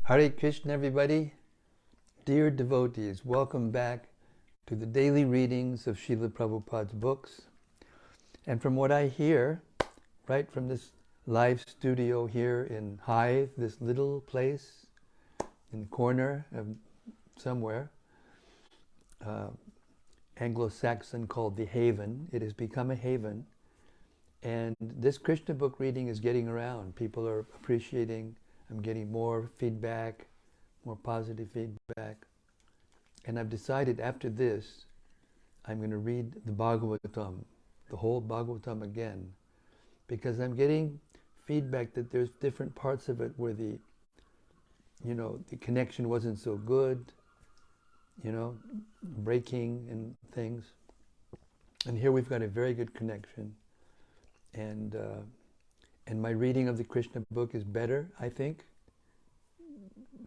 Hare Krishna, everybody. Dear devotees, welcome back to the daily readings of Srila Prabhupada's books. And from what I hear, right from this live studio here in Hythe, this little place in the corner of somewhere, Anglo-Saxon called the Haven. It has become a haven. And this Krishna book reading is getting around. People are appreciating. I'm getting more feedback, more positive feedback. And I've decided after this, I'm going to read the Bhagavatam, the whole Bhagavatam again, because I'm getting feedback that there's different parts of it where the connection wasn't so good, breaking and things. And here we've got a very good connection. And my reading of the Krishna book is better, I think.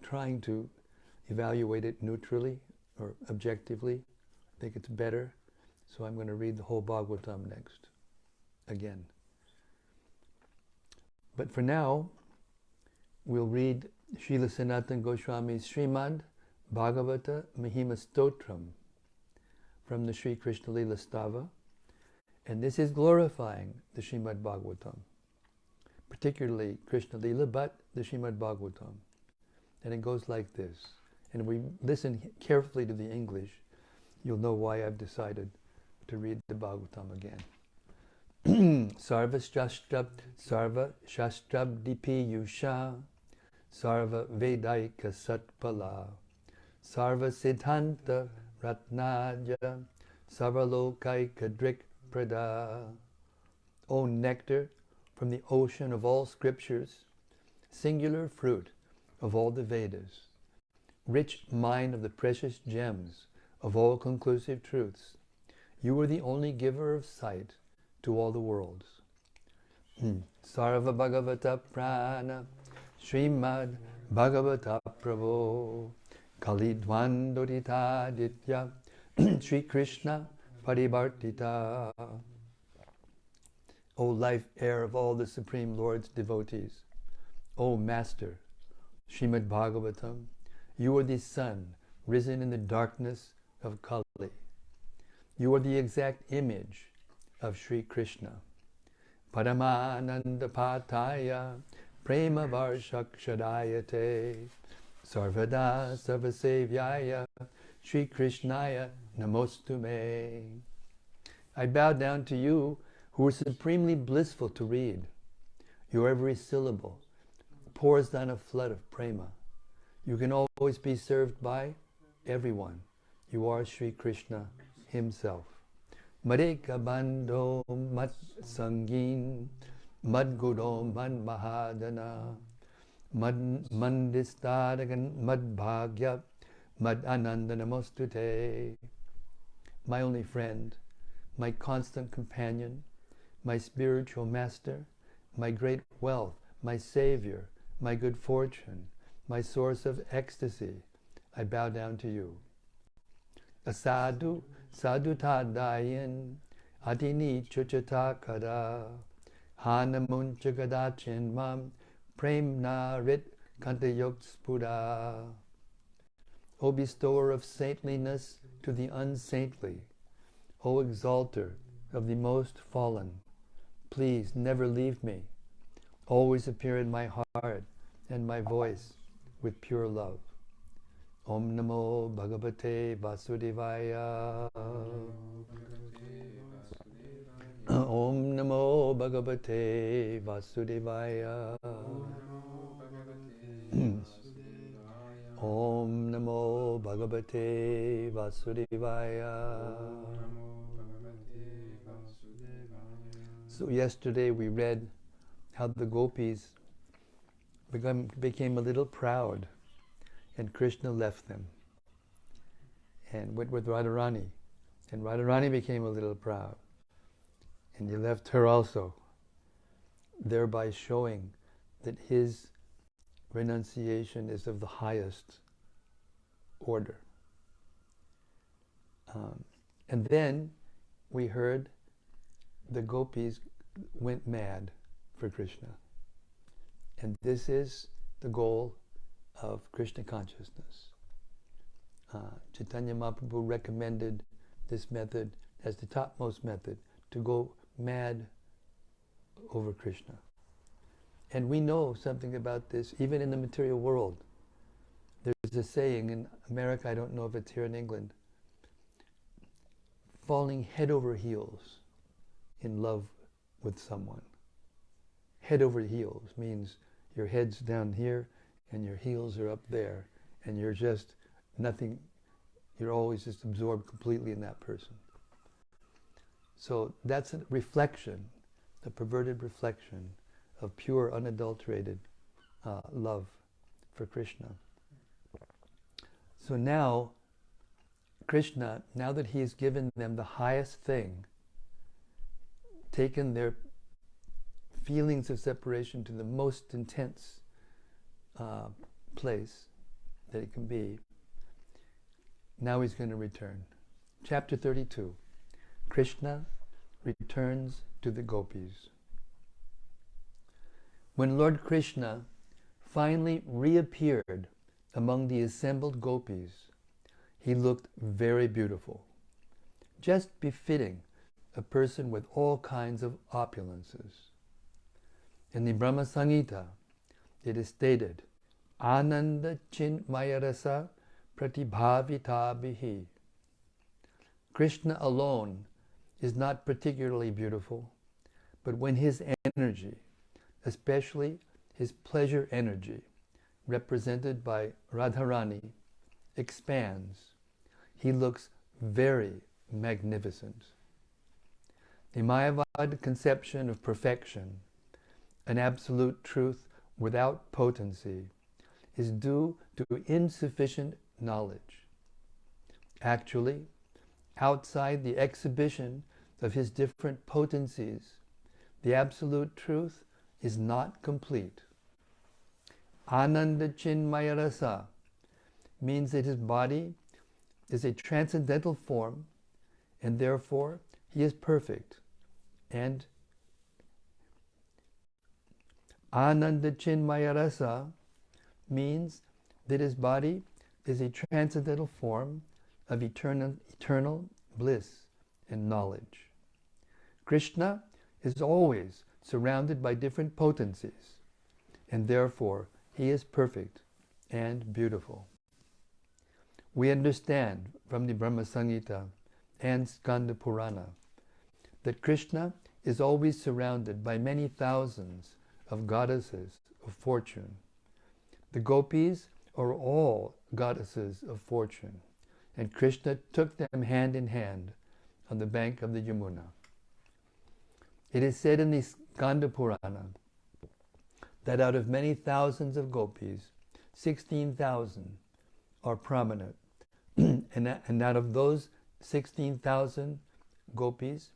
Trying to evaluate it neutrally or objectively, I think it's better. So I'm going to read the whole Bhagavatam next, again. But for now, we'll read Srila Sanatana Goswami's Śrīmad-Bhāgavata Mahima Stotram from the Sri Krishna Lila Stava. And this is glorifying the Śrīmad-Bhāgavatam, particularly Krishna Lila, but the Śrīmad-Bhāgavatam. And it goes like this. And if we listen carefully to the English, you'll know why I've decided to read the Bhagavatam again. Sarva Shastrab Dipi Yusha Sarva Vedaika Satpala Sarva Siddhanta Ratnaja Sarvalokaika Drik Prada. O nectar from the ocean of all scriptures, singular fruit of all the Vedas, rich mine of the precious gems of all conclusive truths, you are the only giver of sight to all the worlds. Sarva Bhagavata Prana Śrīmad-Bhāgavata Prabhu Kalidvandodita Ditya Sri Krishna Parivartita. O life air of all the Supreme Lord's devotees, O Master, Śrīmad-Bhāgavatam, you are the sun risen in the darkness of Kali. You are the exact image of Sri Krishna. Paramananda Pataya Prema Varshakshadayate Sarvada Sarvasevyaya Sri Krishnaya Namostume. I bow down to you who are supremely blissful to read. Your every syllable pours down a flood of prema. You can always be served by everyone. You are Sri Krishna himself. Madeka Bando Mat Sangin Mad Guru Man Mahadana Mad Mandistadagan Mad Bhagya Mad Anandana Mostute. My only friend, my constant companion, my spiritual master, my great wealth, my savior, my good fortune, my source of ecstasy, I bow down to you. Asadu sadutadayan adini chuchatakada hanamunchagadachin mam premna rit kantayokspura. O bestower of saintliness to the unsaintly, O exalter of the most fallen, please never leave me. Always appear in my heart and my voice with pure love. Om Namo Bhagavate Vasudevaya. Om Namo Bhagavate Vasudevaya. Om Namo Bhagavate Vasudevaya. So yesterday we read how the Gopīs became a little proud, and Krishna left them and went with Radharani, and Radharani became a little proud, and he left her also, thereby showing that his renunciation is of the highest order. And then we heard the Gopīs went mad for Krishna. And this is the goal of Krishna consciousness. Chaitanya Mahaprabhu recommended this method as the topmost method, to go mad over Krishna. And we know something about this, even in the material world. There's a saying in America, I don't know if it's here in England, falling head over heels in love with someone. Head over heels means your head's down here and your heels are up there, and you're just nothing, you're always just absorbed completely in that person. So that's a reflection, a perverted reflection of pure, unadulterated love for Krishna. So now, Krishna, now that he has given them the highest thing, taken their feelings of separation to the most intense place that it can be, now he's going to return. Chapter 32, Krishna returns to the Gopis. When Lord Krishna finally reappeared among the assembled Gopis, he looked very beautiful, just befitting a person with all kinds of opulences. In the Brahma Samhita, it is stated, Ananda Chinmaya Rasa Pratibhavita. Krishna alone is not particularly beautiful, but when his energy, especially his pleasure energy, represented by Radharani, expands, he looks very magnificent. The Mayavad conception of perfection, an absolute truth without potency, is due to insufficient knowledge. Actually, outside the exhibition of his different potencies, the absolute truth is not complete. Ananda Chinmaya Rasa means that his body is a transcendental form, and therefore he is perfect. And Ananda Chinmaya Rasa means that his body is a transcendental form of eternal bliss and knowledge. Krishna is always surrounded by different potencies, and therefore he is perfect and beautiful. We understand from the Brahma Samhita and Skanda Purana that Krishna is always surrounded by many thousands of goddesses of fortune. The Gopis are all goddesses of fortune, and Krishna took them hand in hand on the bank of the Yamuna. It is said in the Skanda Purana that out of many thousands of Gopis, 16,000 are prominent. and out of those 16,000 Gopis,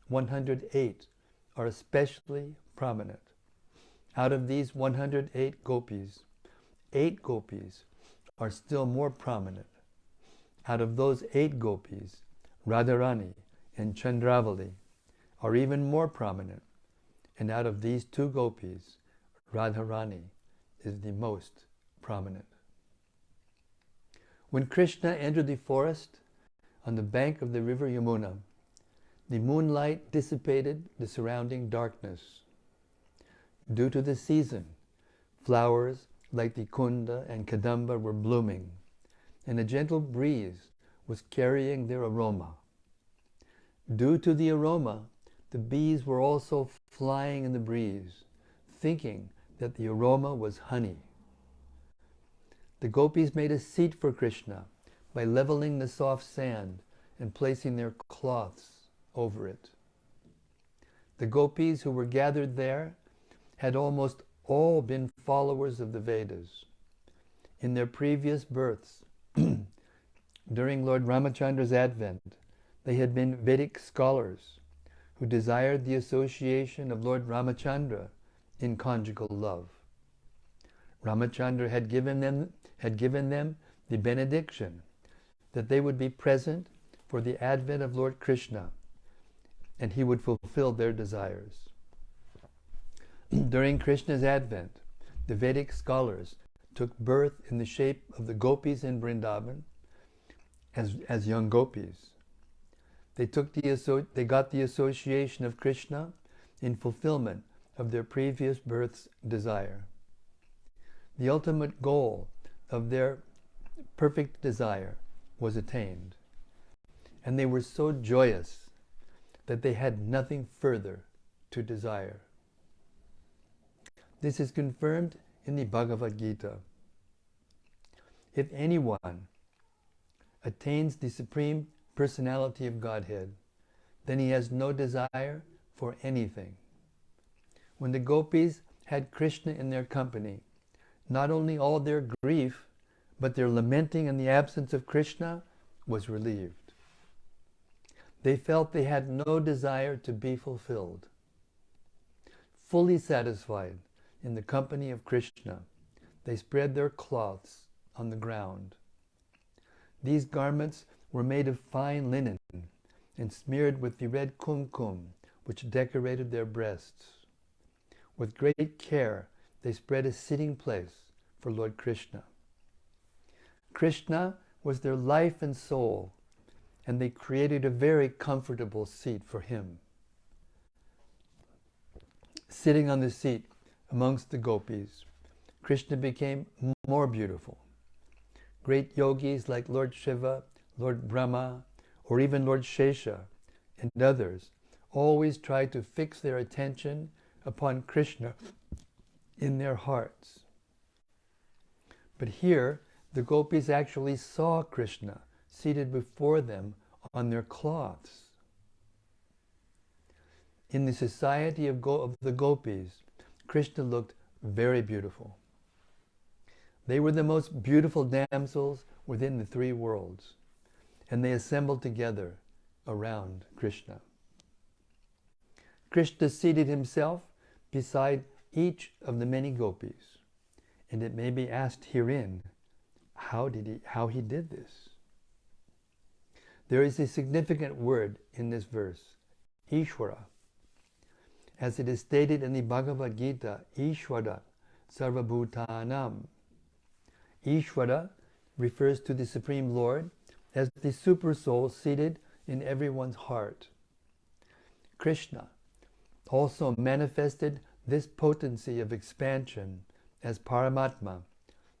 108 are especially prominent. Out of these 108 Gopis, 8 Gopis are still more prominent. Out of those 8 Gopis, Radharani and Chandravali are even more prominent. And out of these 2 Gopis, Radharani is the most prominent. When Krishna entered the forest on the bank of the river Yamuna, the moonlight dissipated the surrounding darkness. Due to the season, flowers like the kunda and kadamba were blooming, and a gentle breeze was carrying their aroma. Due to the aroma, the bees were also flying in the breeze, thinking that the aroma was honey. The Gopis made a seat for Krishna by leveling the soft sand and placing their cloths over it. The Gopis who were gathered there had almost all been followers of the Vedas. In their previous births, during Lord Ramachandra's advent, they had been Vedic scholars who desired the association of Lord Ramachandra in conjugal love. Ramachandra had given them the benediction that they would be present for the advent of Lord Krishna, and he would fulfill their desires. During Krishna's advent, the Vedic scholars took birth in the shape of the Gopīs in Vrindavan as young Gopīs. They got the association of Krishna in fulfillment of their previous birth's desire. The ultimate goal of their perfect desire was attained, and they were so joyous that they had nothing further to desire. This is confirmed in the Bhagavad Gita. If anyone attains the Supreme Personality of Godhead, then he has no desire for anything. When the Gopīs had Krishna in their company, not only all their grief, but their lamenting in the absence of Krishna was relieved. They felt they had no desire to be fulfilled. Fully satisfied in the company of Krishna, they spread their cloths on the ground. These garments were made of fine linen and smeared with the red kumkum which decorated their breasts. With great care, they spread a sitting place for Lord Krishna. Krishna was their life and soul, and they created a very comfortable seat for him. Sitting on the seat amongst the Gopīs, Krishna became more beautiful. Great yogis like Lord Shiva, Lord Brahma, or even Lord Shesha and others always tried to fix their attention upon Krishna in their hearts. But here, the Gopīs actually saw Krishna seated before them on their cloths. In the society of the Gopīs, Krishna looked very beautiful. They were the most beautiful damsels within the three worlds, and they assembled together around Krishna. Krishna seated himself beside each of the many Gopīs, and it may be asked herein, how he did this? There is a significant word in this verse, Ishvara. As it is stated in the Bhagavad Gita, Ishvara Sarvabhutanam. Ishvara refers to the Supreme Lord as the Super Soul seated in everyone's heart. Krishna also manifested this potency of expansion as Paramatma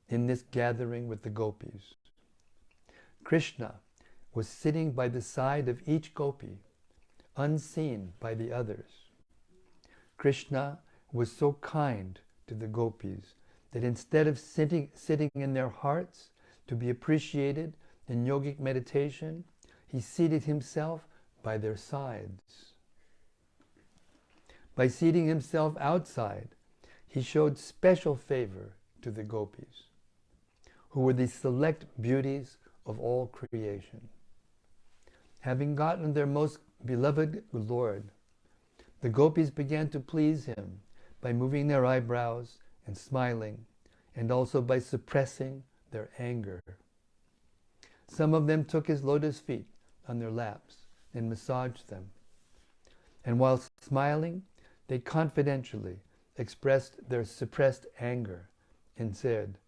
in this gathering with the Gopīs. Krishna was sitting by the side of each Gopi, unseen by the others. Krishna was so kind to the Gopīs that instead of sitting in their hearts to be appreciated in yogic meditation, he seated himself by their sides. By seating himself outside, he showed special favor to the Gopīs, who were the select beauties of all creation. Having gotten their most beloved Lord, the Gopīs began to please him by moving their eyebrows and smiling, and also by suppressing their anger. Some of them took his lotus feet on their laps and massaged them. And while smiling, they confidentially expressed their suppressed anger and said,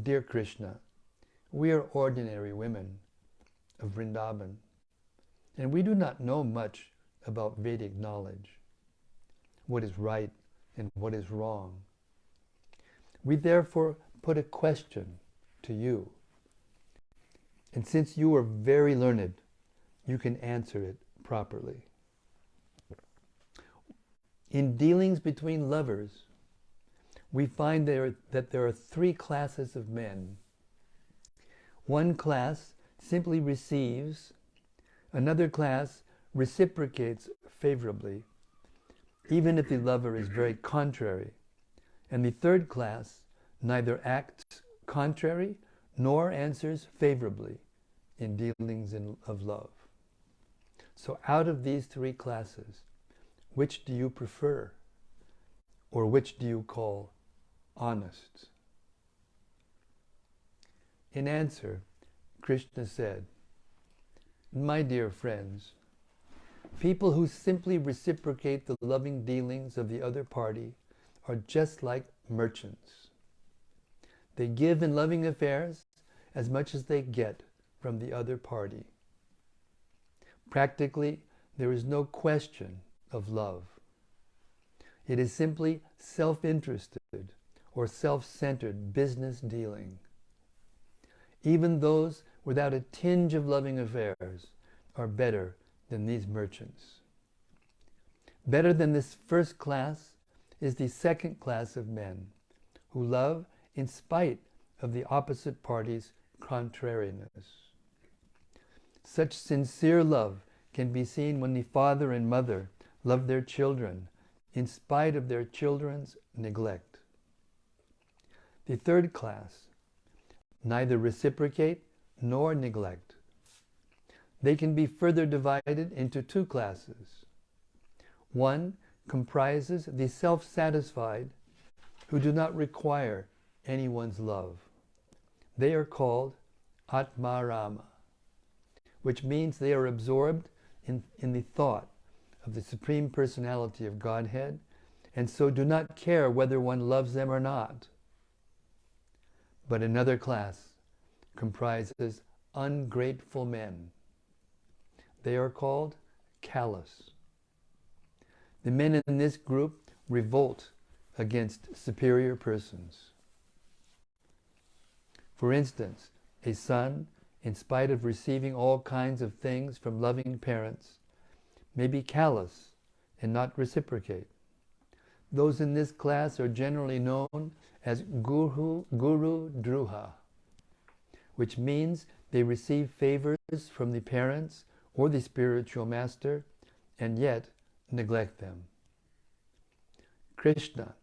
"Dear Krishna, we are ordinary women of Vrindavan, and we do not know much about Vedic knowledge, what is right and what is wrong. We therefore put a question to you, and since you are very learned, you can answer it properly. In dealings between lovers, we find that there are three classes of men. One class simply receives, another class reciprocates favorably, even if the lover is very contrary, and the third class neither acts contrary nor answers favorably in dealings of love. So out of these three classes, which do you prefer? Or which do you call honest?" In answer, Krishna said, "My dear friends, people who simply reciprocate the loving dealings of the other party are just like merchants. They give in loving affairs as much as they get from the other party. Practically, there is no question of love. It is simply self-interested or self-centered business dealing. Even those without a tinge of loving affairs are better than these merchants. Better than this first class is the second class of men, who love in spite of the opposite party's contrariness. Such sincere love can be seen when the father and mother love their children in spite of their children's neglect. The third class neither reciprocate nor neglect. They can be further divided into two classes. One comprises the self-satisfied who do not require anyone's love. They are called Atmarama, which means they are absorbed in the thought of the Supreme Personality of Godhead, and so do not care whether one loves them or not. But another class comprises ungrateful men. They are called callous. The men in this group revolt against superior persons. For instance, a son, in spite of receiving all kinds of things from loving parents, may be callous and not reciprocate. Those in this class are generally known as Guru Druha, which means they receive favors from the parents or the spiritual master and yet neglect them. Krishna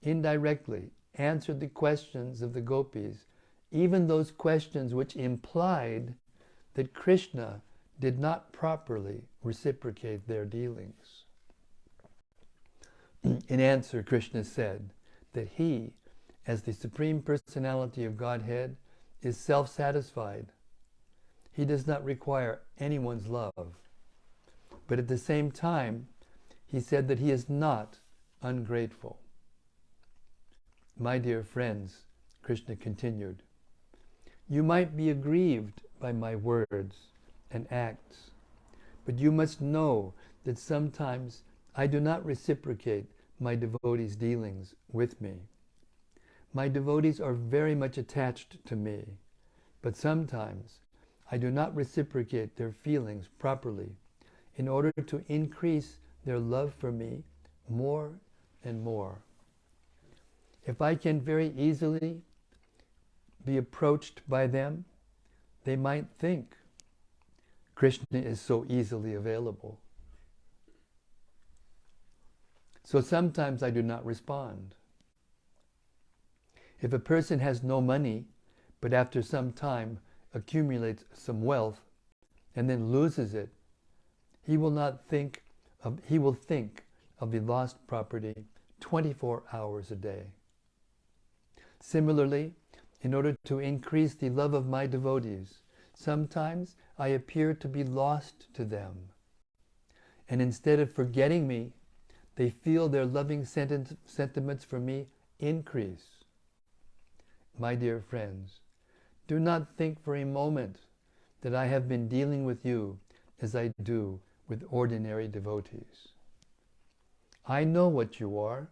indirectly answered the questions of the Gopis, even those questions which implied that Krishna did not properly reciprocate their dealings. In answer, Krishna said that he, as the Supreme Personality of Godhead, is self-satisfied. He does not require anyone's love. But at the same time, he said that he is not ungrateful. My dear friends, Krishna continued, you might be aggrieved by my words and acts, but you must know that sometimes I do not reciprocate my devotees' dealings with me. My devotees are very much attached to me, but sometimes I do not reciprocate their feelings properly in order to increase their love for me more and more. If I can very easily be approached by them, they might think Krishna is so easily available. So sometimes I do not respond. If a person has no money, but after some time accumulates some wealth and then loses it, he will think of the lost property 24 hours a day. Similarly, in order to increase the love of my devotees, sometimes I appear to be lost to them. And instead of forgetting me, they feel their loving sentiments for me increase. My dear friends, do not think for a moment that I have been dealing with you as I do with ordinary devotees. I know what you are.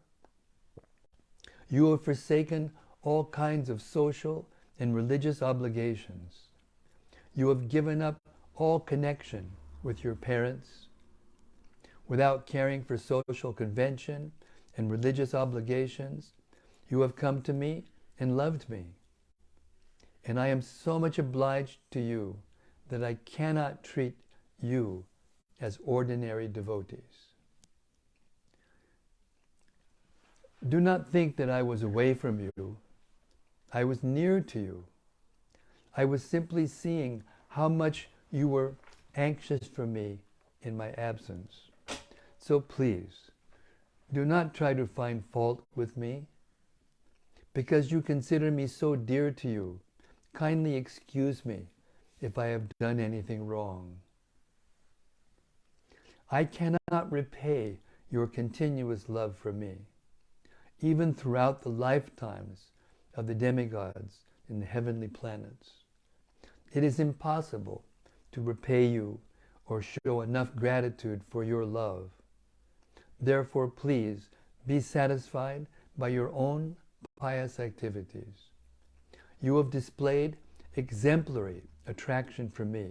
You have forsaken all kinds of social and religious obligations. You have given up all connection with your parents. Without caring for social convention and religious obligations, you have come to me and loved me. And I am so much obliged to you that I cannot treat you as ordinary devotees. Do not think that I was away from you. I was near to you. I was simply seeing how much you were anxious for me in my absence. So please, do not try to find fault with me. Because you consider me so dear to you, kindly excuse me if I have done anything wrong. I cannot repay your continuous love for me. Even throughout the lifetimes of the demigods in the heavenly planets. It is impossible to repay you or show enough gratitude for your love. Therefore, please be satisfied by your own pious activities. You have displayed exemplary attraction for me,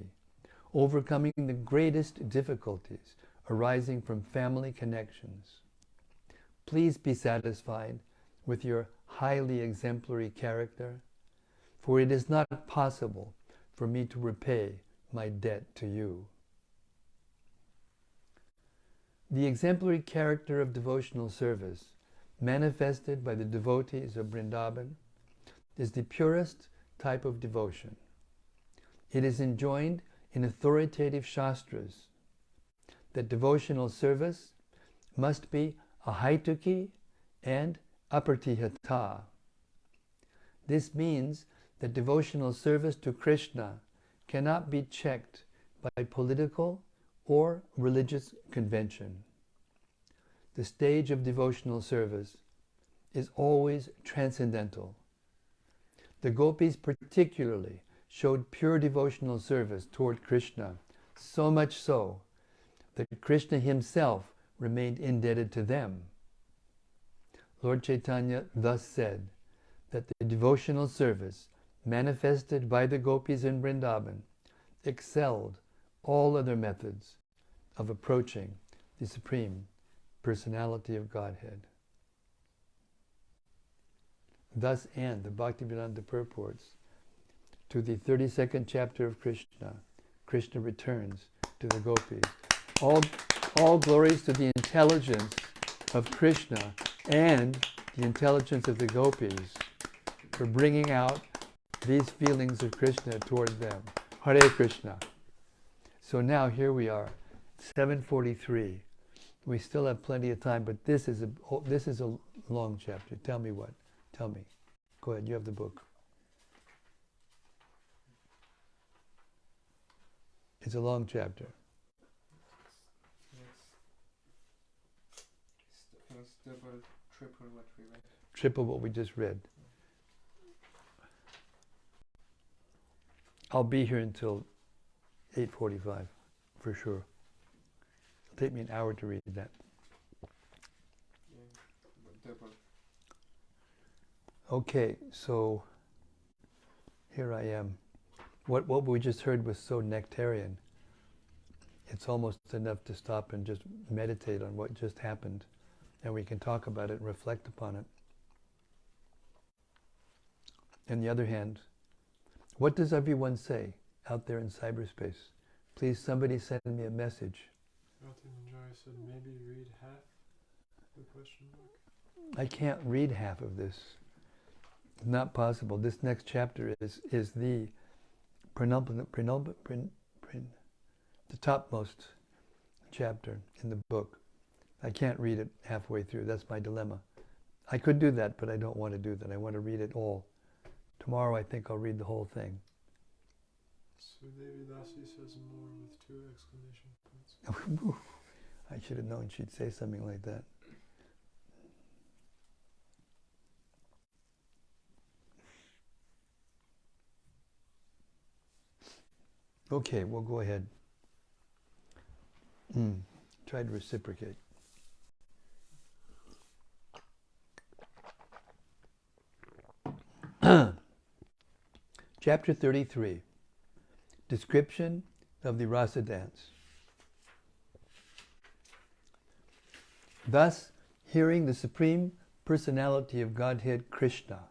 overcoming the greatest difficulties arising from family connections. Please be satisfied with your highly exemplary character, for it is not possible for me to repay my debt to you. The exemplary character of devotional service manifested by the devotees of Vrindavan is the purest type of devotion. It is enjoined in authoritative shastras that devotional service must be ahaituki and apartihata. This means that devotional service to Krishna cannot be checked by political or religious convention. The stage of devotional service is always transcendental. The Gopis particularly showed pure devotional service toward Krishna, so much so that Krishna himself remained indebted to them. Lord Chaitanya thus said that the devotional service manifested by the Gopis in Vrindavan excelled all other methods of approaching the Supreme Personality of Godhead. Thus end the Bhaktivedanta purports to the 32nd chapter of Krishna. Krishna returns to the Gopis. All glories to the intelligence of Krishna and the intelligence of the Gopis for bringing out these feelings of Krishna towards them. Hare Krishna. So now here we are, 7:43. We still have plenty of time, but this is a long chapter. Tell me what? Tell me. Go ahead, you have the book. It's a long chapter. It's double, triple what we read. Triple what we just read. I'll be here until 8:45, for sure. It'll take me an hour to read that. Yeah, double. Okay, so here I am. What we just heard was so nectarian. It's almost enough to stop and just meditate on what just happened, and we can talk about it and reflect upon it. On the other hand, what does everyone say out there in cyberspace? Please, somebody send me a message. Martin and Joy said maybe read half the question mark. I can't read half of this. Not possible. This next chapter is the the topmost chapter in the book. I can't read it halfway through. That's my dilemma. I could do that, but I don't want to do that. I want to read it all. Tomorrow I think I'll read the whole thing. So David Dasi says more with 2 exclamation points. I should have known she'd say something like that. Okay, we'll go ahead. Try to reciprocate. Chapter 33. Description of the Rasa dance. Thus, hearing the Supreme Personality of Godhead Krishna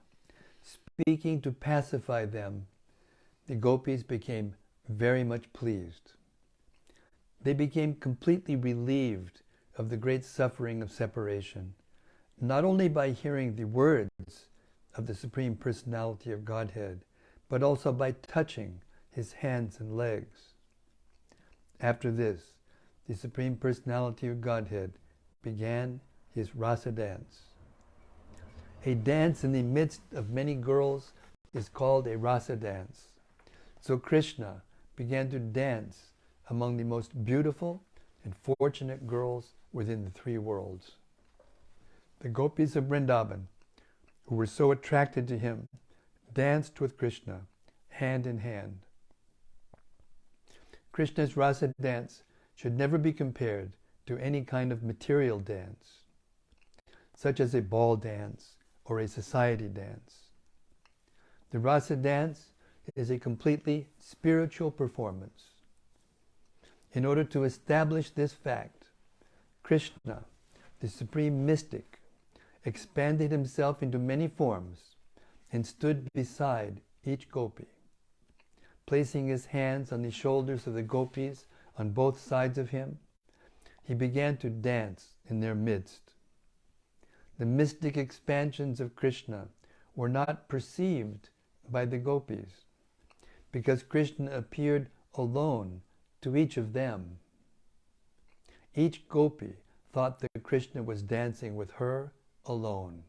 speaking to pacify them, the Gopis became very much pleased. They became completely relieved of the great suffering of separation, not only by hearing the words of the Supreme Personality of Godhead, but also by touching his hands and legs. After this, the Supreme Personality of Godhead began his Rasa dance. A dance in the midst of many girls is called a Rasa dance. So Krishna began to dance among the most beautiful and fortunate girls within the 3 worlds. The Gopis of Vrindavan who were so attracted to him, danced with Krishna, hand in hand. Krishna's Rasa dance should never be compared to any kind of material dance, such as a ball dance or a society dance. The Rasa dance is a completely spiritual performance. In order to establish this fact, Krishna, the supreme mystic, expanded himself into many forms and stood beside each gopi. Placing his hands on the shoulders of the gopis on both sides of him, he began to dance in their midst. The mystic expansions of Krishna were not perceived by the gopis, because Krishna appeared alone to each of them. Each gopi thought that Krishna was dancing with her alone.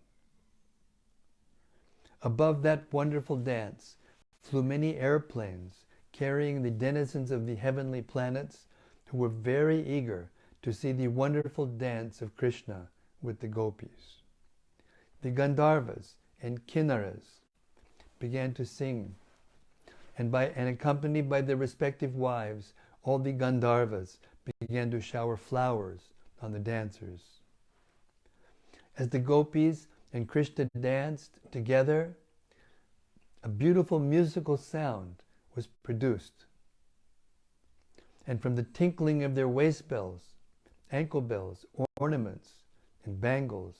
Above that wonderful dance flew many airplanes carrying the denizens of the heavenly planets who were very eager to see the wonderful dance of Krishna with the gopis. The Gandharvas and Kinnaras began to sing, and accompanied by their respective wives, all the Gandharvas began to shower flowers on the dancers. As the gopis and Krishna danced together, a beautiful musical sound was produced. And from the tinkling of their waist bells, ankle bells, ornaments, and bangles,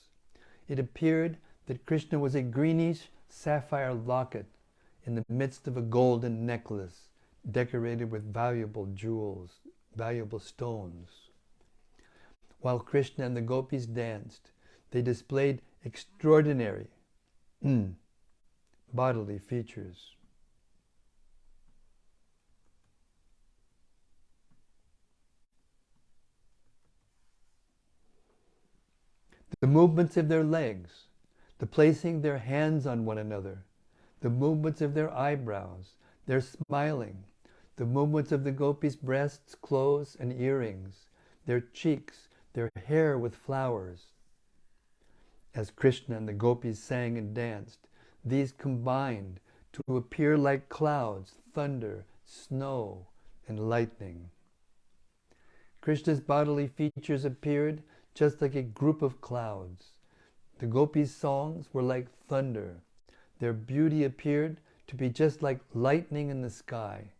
it appeared that Krishna was a greenish sapphire locket in the midst of a golden necklace decorated with valuable jewels, valuable stones. While Krishna and the gopis danced, they displayed extraordinary bodily features. The movements of their legs, the placing their hands on one another, the movements of their eyebrows, their smiling, the movements of the gopis' breasts, clothes, and earrings, their cheeks, their hair with flowers. As Krishna and the gopis sang and danced, these combined to appear like clouds, thunder, snow, and lightning. Krishna's bodily features appeared just like a group of clouds. The gopis' songs were like thunder. Their beauty appeared to be just like lightning in the sky,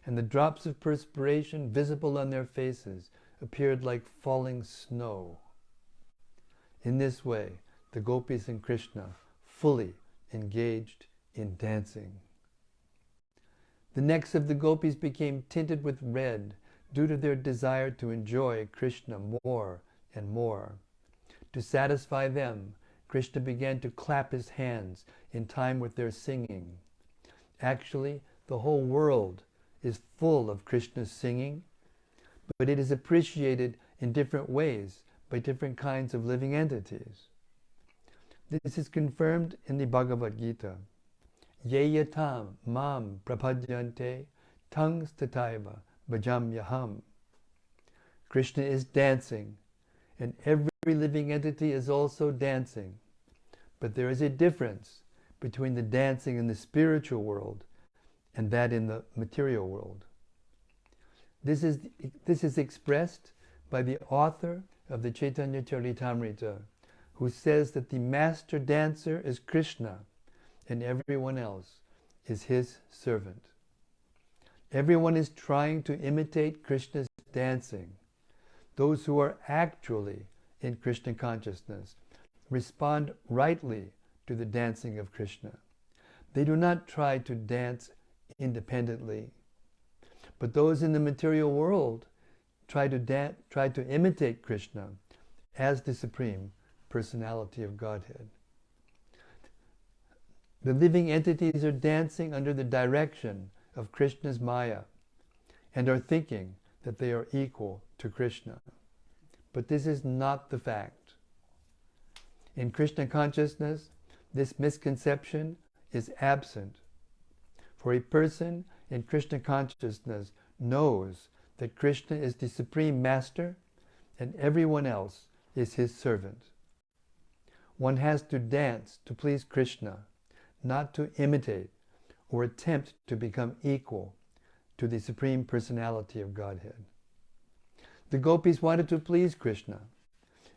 and the drops of perspiration visible on their faces appeared like falling snow. In this way, the gopis and Krishna fully engaged in dancing. The necks of the gopis became tinted with red due to their desire to enjoy Krishna more and more. To satisfy them, Krishna began to clap his hands in time with their singing. Actually, the whole world is full of Krishna's singing, but it is appreciated in different ways by different kinds of living entities. This is confirmed in the Bhagavad Gita. Yeyatam mam prapadyante tangs tataiva bhajamyaham. Krishna is dancing, and every living entity is also dancing. But there is a difference between the dancing in the spiritual world and that in the material world. This is expressed by the author of the Chaitanya Charitamrita, who says that the master dancer is Krishna and everyone else is his servant. Everyone is trying to imitate Krishna's dancing. Those who are actually in Krishna consciousness respond rightly to the dancing of Krishna. They do not try to dance independently, but those in the material world try to imitate Krishna as the Supreme Personality of Godhead. The living entities are dancing under the direction of Krishna's Maya and are thinking that they are equal to Krishna. But this is not the fact. In Krishna consciousness, this misconception is absent. For a person in Krishna consciousness knows that Krishna is the Supreme Master and everyone else is his servant. One has to dance to please Krishna, not to imitate or attempt to become equal to the Supreme Personality of Godhead. The Gopis wanted to please Krishna,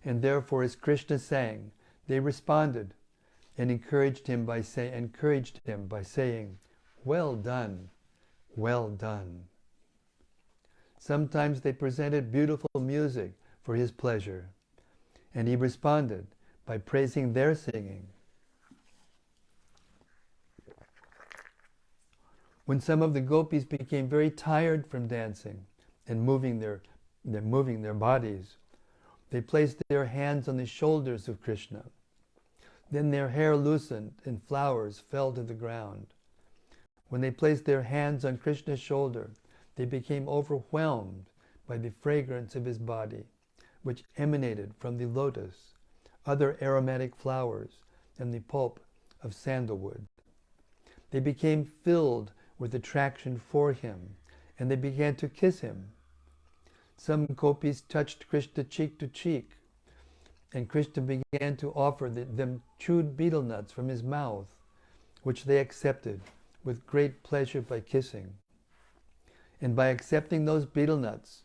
and therefore as Krishna sang, they responded and encouraged him by saying, "Well done, well done." Sometimes they presented beautiful music for his pleasure, and he responded by praising their singing. When some of the Gopis became very tired from dancing and moving their bodies, they placed their hands on the shoulders of Krishna. Then their hair loosened and flowers fell to the ground. When they placed their hands on Krishna's shoulder, they became overwhelmed by the fragrance of his body, which emanated from the lotus, other aromatic flowers, and the pulp of sandalwood. They became filled with attraction for him, and they began to kiss him. Some Gopis touched Krishna cheek to cheek, and Krishna began to offer them chewed betel nuts from his mouth, which they accepted with great pleasure by kissing. And by accepting those betel nuts,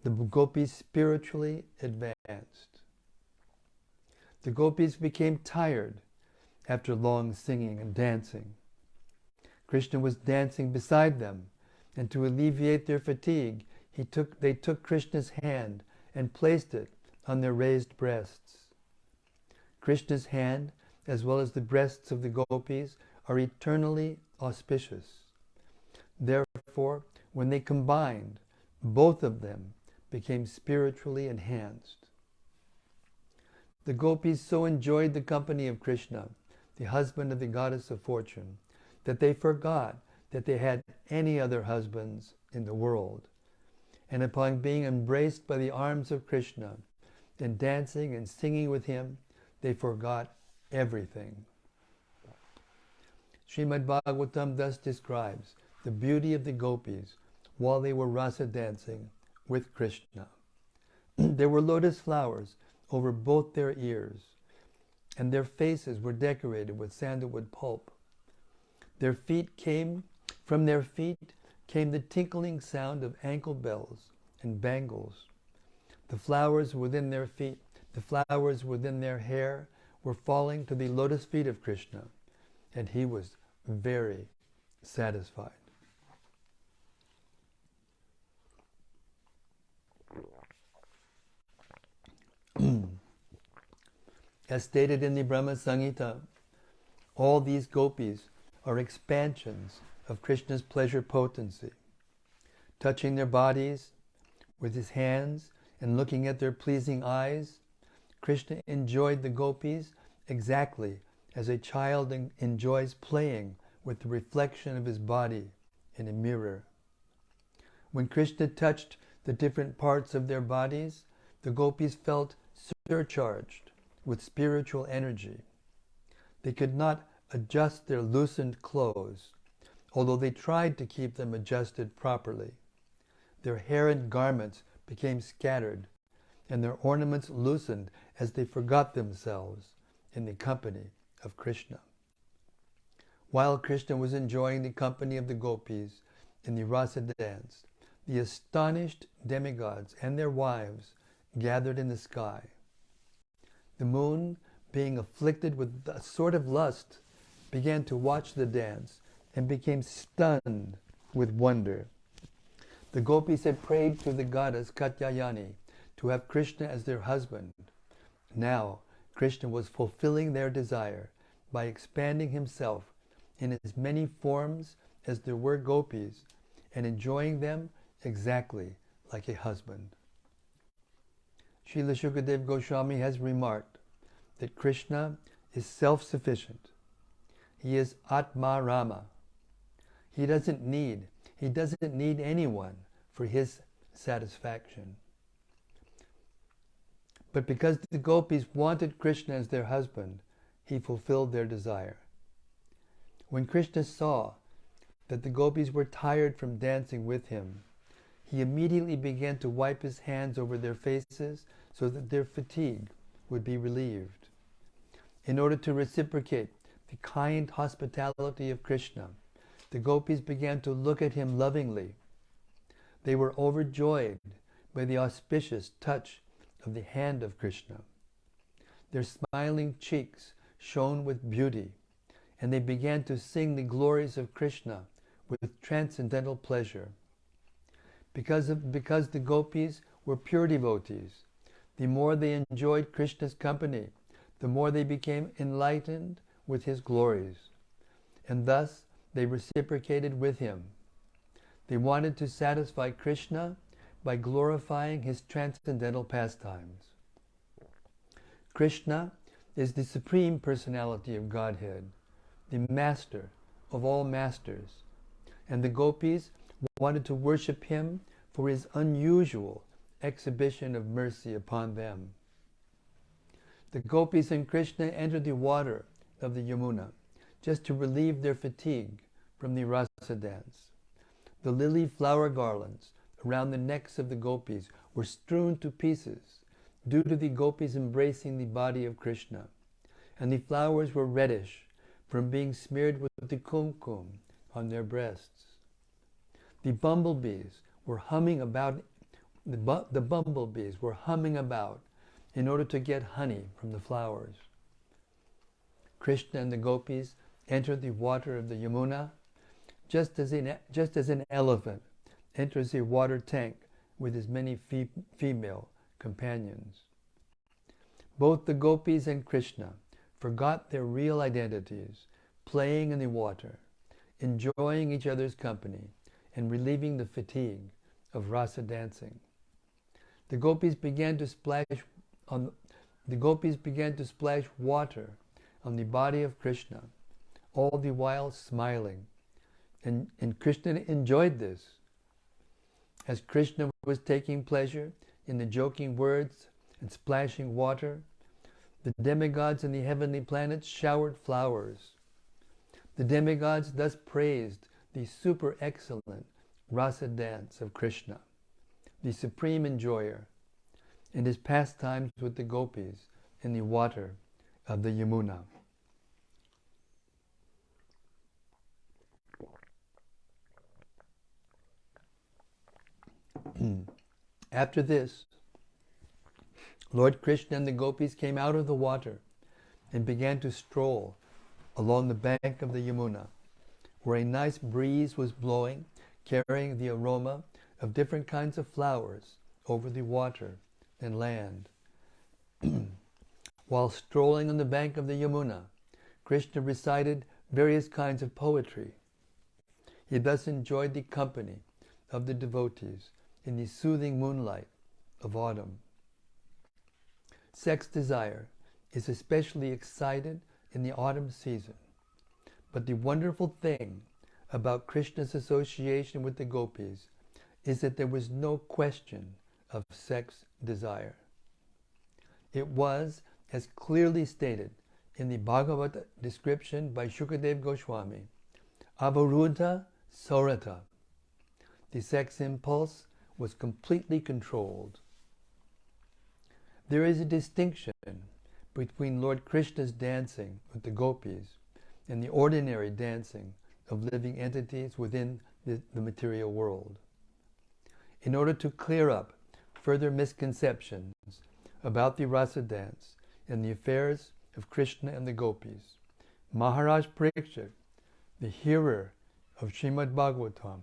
the Gopis spiritually advanced. The Gopis became tired after long singing and dancing. Krishna was dancing beside them, and to alleviate their fatigue, they took Krishna's hand and placed it on their raised breasts. Krishna's hand, as well as the breasts of the Gopis, are eternally auspicious. Therefore, when they combined, both of them became spiritually enhanced. The Gopis so enjoyed the company of Krishna, the husband of the goddess of fortune, that they forgot that they had any other husbands in the world. And upon being embraced by the arms of Krishna and dancing and singing with him, they forgot everything. Śrīmad-Bhāgavatam thus describes the beauty of the Gopis while they were Rasa dancing with Krishna. There were lotus flowers over both their ears, and their faces were decorated with sandalwood pulp. From their feet came the tinkling sound of ankle bells and bangles. The flowers within their hair were falling to the lotus feet of Krishna, and he was very satisfied. As stated in the Brahma Samhita, all these Gopis are expansions of Krishna's pleasure potency. Touching their bodies with his hands and looking at their pleasing eyes, Krishna enjoyed the Gopis exactly as a child enjoys playing with the reflection of his body in a mirror. When Krishna touched the different parts of their bodies, the Gopis felt surcharged with spiritual energy. They could not adjust their loosened clothes, although they tried to keep them adjusted properly. Their hair and garments became scattered, and their ornaments loosened as they forgot themselves in the company of Krishna. While Krishna was enjoying the company of the Gopis in the Rasa dance, the astonished demigods and their wives gathered in the sky. The moon, being afflicted with a sort of lust, began to watch the dance and became stunned with wonder. The Gopis had prayed to the goddess Katyayani to have Krishna as their husband. Now, Krishna was fulfilling their desire by expanding himself in as many forms as there were Gopis and enjoying them exactly like a husband. Srila Shukadev Goswami has remarked that Krishna is self-sufficient. He is Atma Rama. He doesn't need anyone for his satisfaction. But because the Gopis wanted Krishna as their husband, he fulfilled their desire. When Krishna saw that the Gopis were tired from dancing with him, he immediately began to wipe his hands over their faces so that their fatigue would be relieved. In order to reciprocate the kind hospitality of Krishna, the gopis began to look at him lovingly. They were overjoyed by the auspicious touch of the hand of Krishna. Their smiling cheeks shone with beauty, and they began to sing the glories of Krishna with transcendental pleasure. Because the gopis were pure devotees, the more they enjoyed Krishna's company, the more they became enlightened with his glories, and thus they reciprocated with him. They wanted to satisfy Krishna by glorifying his transcendental pastimes. Krishna is the Supreme Personality of Godhead, the Master of all masters, and the gopis wanted to worship him for his unusual exhibition of mercy upon them. The gopis and Krishna entered the water of the Yamuna just to relieve their fatigue from the Rasa dance. The lily flower garlands around the necks of the gopis were strewn to pieces due to the gopis embracing the body of Krishna, and the flowers were reddish from being smeared with the kumkum on their breasts. The bumblebees were humming about. The bumblebees were humming about in order to get honey from the flowers. Krishna and the gopis entered the water of the Yamuna just as an elephant enters a water tank with his many female companions. Both the gopis and Krishna forgot their real identities, playing in the water, enjoying each other's company, and relieving the fatigue of rasa dancing. The gopis began to splash water on the body of Krishna, all the while smiling. And Krishna enjoyed this. As Krishna was taking pleasure in the joking words and splashing water, the demigods in the heavenly planets showered flowers. The demigods thus praised the super excellent rasa dance of Krishna, the supreme enjoyer, and his pastimes with the gopis in the water of the Yamuna. After this, Lord Krishna and the gopis came out of the water and began to stroll along the bank of the Yamuna, where a nice breeze was blowing, carrying the aroma of different kinds of flowers over the water and land. While strolling on the bank of the Yamuna, Krishna recited various kinds of poetry. He thus enjoyed the company of the devotees in the soothing moonlight of autumn. Sex desire is especially excited in the autumn season, but the wonderful thing about Krishna's association with the gopis is that there was no question of sex desire. It was, as clearly stated in the Bhagavata description by Shukadeva Goswami, Avaruddha Sarata. The sex impulse was completely controlled. There is a distinction between Lord Krishna's dancing with the gopis and the ordinary dancing of living entities within the material world. In order to clear up further misconceptions about the rasa dance and the affairs of Krishna and the gopis, Maharaj Parikshit, the hearer of Śrīmad-Bhāgavatam,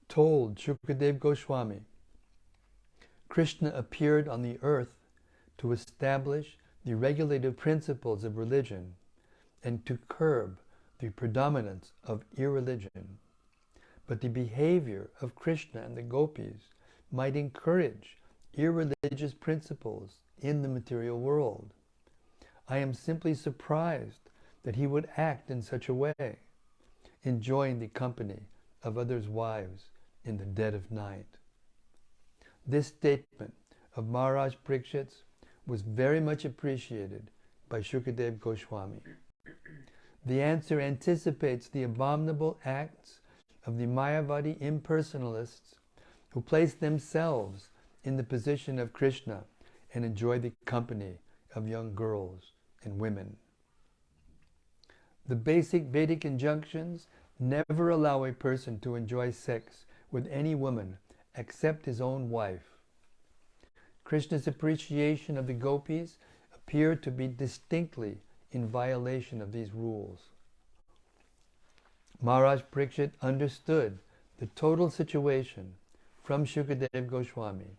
told Shukadeva Goswami, Krishna appeared on the earth to establish the regulative principles of religion and to curb the predominance of irreligion. But the behavior of Krishna and the gopis might encourage irreligious principles in the material world. I am simply surprised that he would act in such a way, enjoying the company of others' wives in the dead of night. This statement of Maharaj Parikshit's was very much appreciated by Shukadeva Goswami. The answer anticipates the abominable acts of the Mayavadi impersonalists who place themselves in the position of Krishna and enjoy the company of young girls and women. The basic Vedic injunctions never allow a person to enjoy sex with any woman except his own wife. Krishna's appreciation of the Gopis appeared to be distinctly in violation of these rules. Maharaj Parikshit understood the total situation from Shukadeva Goswami,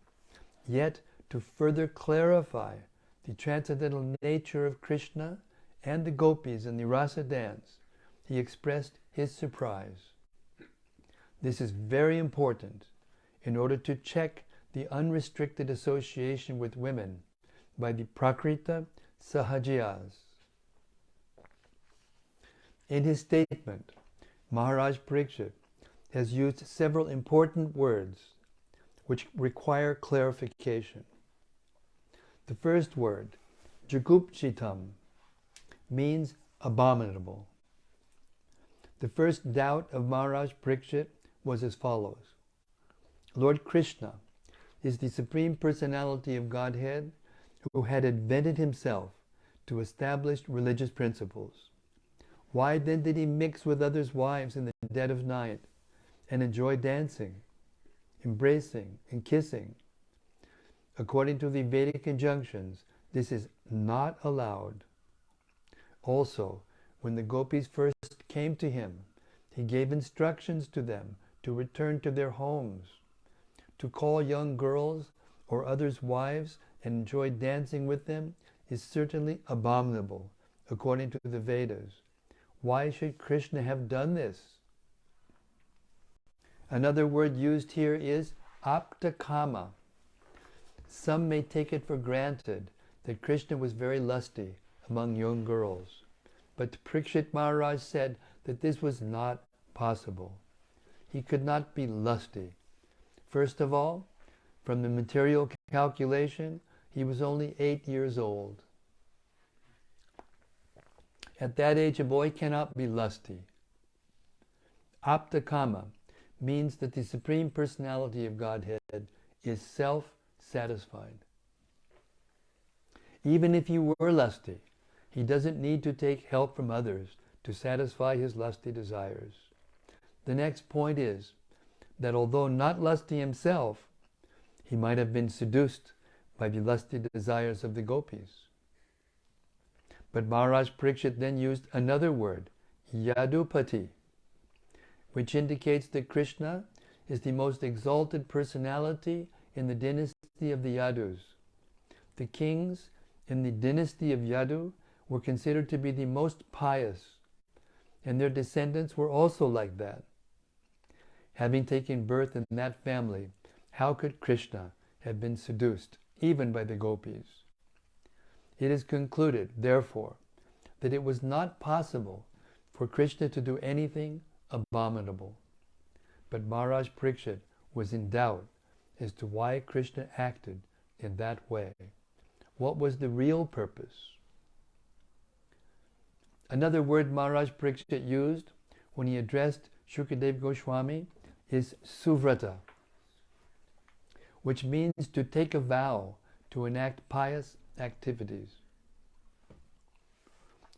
yet to further clarify the transcendental nature of Krishna and the Gopis in the Rasa dance, he expressed his surprise. This is very important in order to check the unrestricted association with women by the Prakrita Sahajiyas. In his statement, Maharaj Parikshit has used several important words which require clarification. The first word, jugupchitam, means abominable. The first doubt of Maharaj Parikshit was as follows. Lord Krishna is the Supreme Personality of Godhead who had invented himself to establish religious principles. Why then did he mix with others' wives in the dead of night and enjoy dancing, embracing, and kissing? According to the Vedic injunctions, this is not allowed. Also, when the Gopis first came to him, he gave instructions to them to return to their homes. To call young girls or others' wives and enjoy dancing with them is certainly abominable, according to the Vedas. Why should Krishna have done this? Another word used here is aptakama. Some may take it for granted that Krishna was very lusty among young girls, but Parikshit Maharaj said that this was not possible. He could not be lusty. First of all, from the material calculation, he was only 8 years old. At that age, a boy cannot be lusty. Aptakama means that the Supreme Personality of Godhead is self-satisfied. Even if he were lusty, he doesn't need to take help from others to satisfy his lusty desires. The next point is that although not lusty himself, he might have been seduced by the lusty desires of the Gopis. But Maharaj Parikshit then used another word, Yadupati, which indicates that Krishna is the most exalted personality in the dynasty of the Yadus. The kings in the dynasty of Yadu were considered to be the most pious, and their descendants were also like that. Having taken birth in that family, how could Krishna have been seduced, even by the Gopis? It is concluded, therefore, that it was not possible for Krishna to do anything abominable. But Maharaj Parikshit was in doubt as to why Krishna acted in that way. What was the real purpose? Another word Maharaj Parikshit used when he addressed Shukadeva Goswami is suvrata, which means to take a vow to enact pious activities.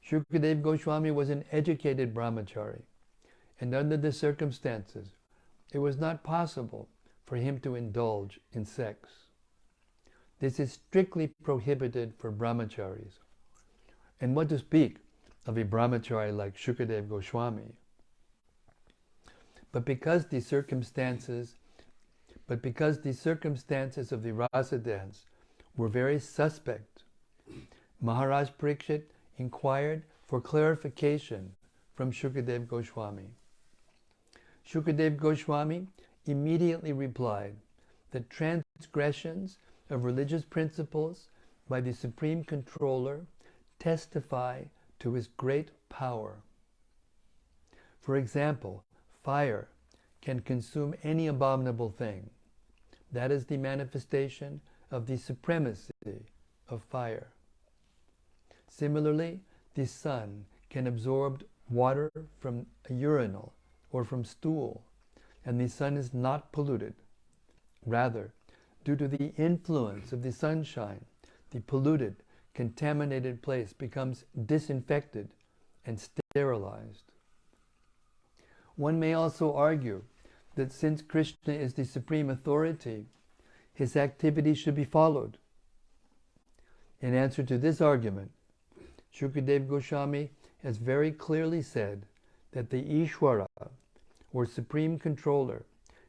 Shukadeva Goswami was an educated brahmachari, and under the circumstances, it was not possible for him to indulge in sex. This is strictly prohibited for brahmacharis. And what to speak of a brahmachari like Shukadeva Goswami? But because the circumstances of the Rasa dance were very suspect, Maharaj Parikshit inquired for clarification from Shukadeva Goswami. Shukadeva Goswami immediately replied that transgressions of religious principles by the Supreme Controller testify to his great power. For example, fire can consume any abominable thing. That is the manifestation of the supremacy of fire. Similarly, the sun can absorb water from a urinal or from stool, and the sun is not polluted. Rather, due to the influence of the sunshine, the polluted contaminated place becomes disinfected and sterilized. One may also argue that since Krishna is the supreme authority, his activities should be followed. In answer to this argument, Shukadeva Goswami has very clearly said that the Ishvara, or supreme controller,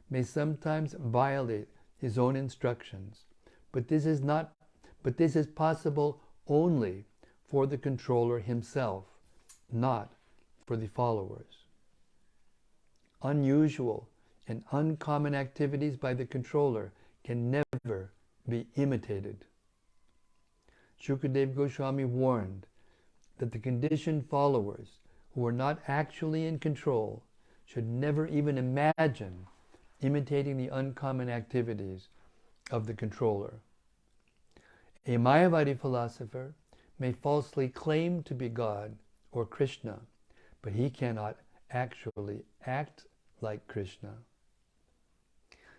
may sometimes violate his own instructions, but this is possible only for the controller himself, not for the followers. Unusual and uncommon activities by the controller can never be imitated. Shukadeva Goswami warned that the conditioned followers who are not actually in control should never even imagine imitating the uncommon activities of the controller. A Mayavadi philosopher may falsely claim to be God or Krishna, but he cannot actually act like Krishna.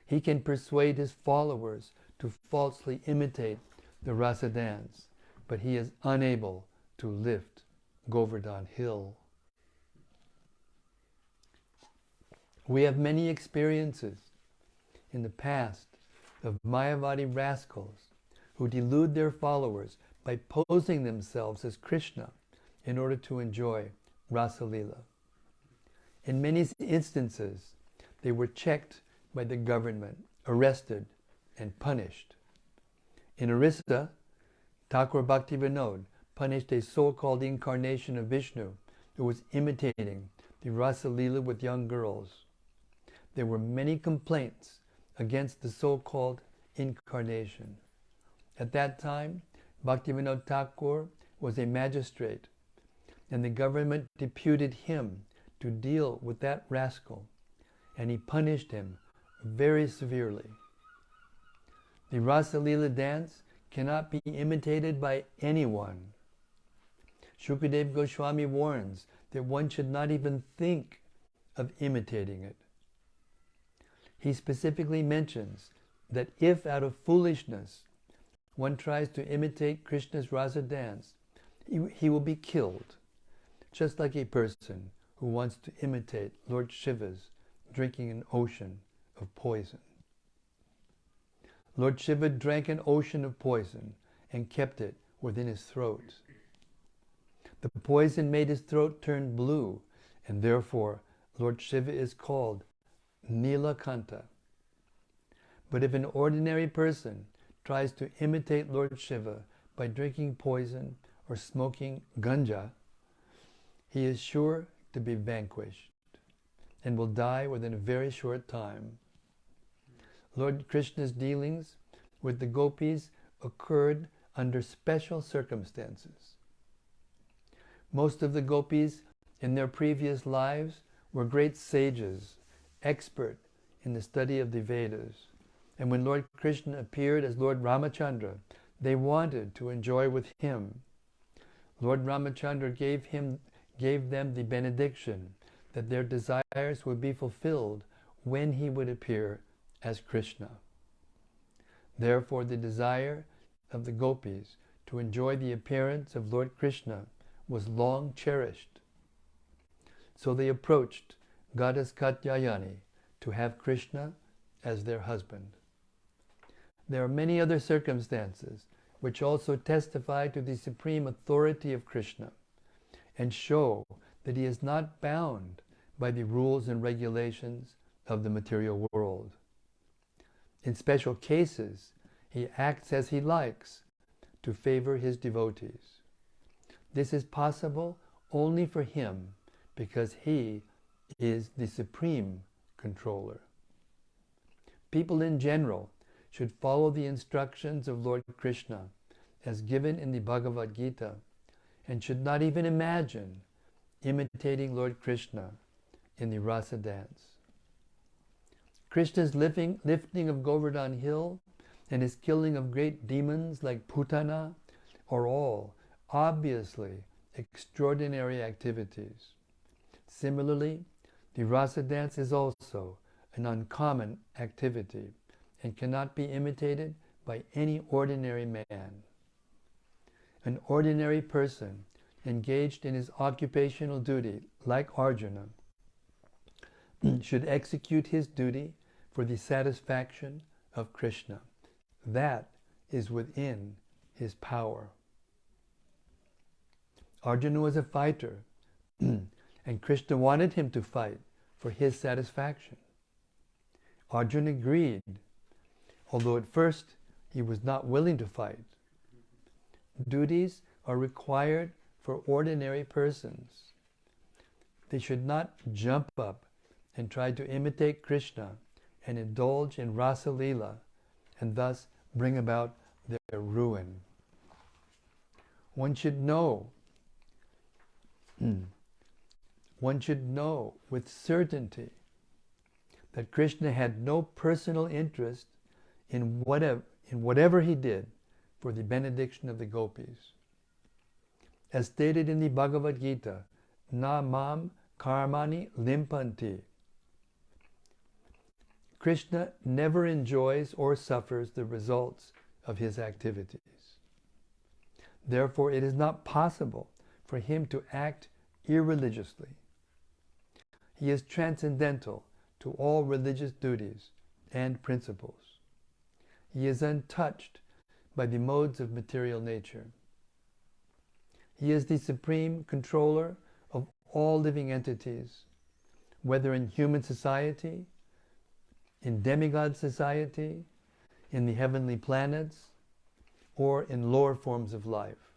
He can persuade his followers to falsely imitate the Rasa dance, but he is unable to lift Govardhan Hill. We have many experiences in the past of Mayavadi rascals who delude their followers by posing themselves as Krishna in order to enjoy Rasa Lila. In many instances, they were checked by the government, arrested, and punished. In Orissa, Thakur Bhaktivedanta punished a so-called incarnation of Vishnu who was imitating the Rasa Lila with young girls. There were many complaints against the so-called incarnation. At that time, Bhaktivedanta Thakur was a magistrate, and the government deputed him to deal with that rascal, and he punished him very severely. The Rasa Lila dance cannot be imitated by anyone. Shukadeva Goswami warns that one should not even think of imitating it. He specifically mentions that if out of foolishness one tries to imitate Krishna's Rasa dance, he will be killed, just like a person who wants to imitate Lord Shiva's drinking an ocean of poison. Lord Shiva drank an ocean of poison and kept it within his throat. The poison made his throat turn blue, and therefore Lord Shiva is called Nilakanta. But if an ordinary person tries to imitate Lord Shiva by drinking poison or smoking ganja, he is sure to be vanquished and will die within a very short time. Lord Krishna's dealings with the Gopīs occurred under special circumstances. Most of the Gopīs in their previous lives were great sages, expert in the study of the Vedas. And when Lord Krishna appeared as Lord Ramachandra, they wanted to enjoy with him. Lord Ramachandra gave them the benediction that their desires would be fulfilled when he would appear as Krishna. Therefore, the desire of the Gopīs to enjoy the appearance of Lord Krishna was long cherished. So they approached Goddess Katyayani to have Krishna as their husband. There are many other circumstances which also testify to the supreme authority of Krishna and show that he is not bound by the rules and regulations of the material world. In special cases, he acts as he likes to favor his devotees. This is possible only for him because he is the supreme controller. People in general should follow the instructions of Lord Krishna as given in the Bhagavad Gita and should not even imagine imitating Lord Krishna in the Rasa dance. Krishna's lifting of Govardhan Hill and his killing of great demons like Putana are all obviously extraordinary activities. Similarly, the Rasa dance is also an uncommon activity and cannot be imitated by any ordinary man. an ordinary person engaged in his occupational duty, like Arjuna, should execute his duty for the satisfaction of Krishna. That is within his power. Arjuna was a fighter, and Krishna wanted him to fight for his satisfaction. Arjuna agreed, although at first he was not willing to fight. Duties are required for ordinary persons. They should not jump up and try to imitate Krishna and indulge in Rāsa Līla and thus bring about their ruin. One should know with certainty that Krishna had no personal interest in whatever he did for the benediction of the Gopīs. As stated in the Bhagavad Gita, na mam karmani limpanti. Krishna never enjoys or suffers the results of his activities. Therefore, it is not possible for him to act irreligiously. He is transcendental to all religious duties and principles. He is untouched by the modes of material nature. He is the supreme controller of all living entities, whether in human society, in demigod society, in the heavenly planets, or in lower forms of life.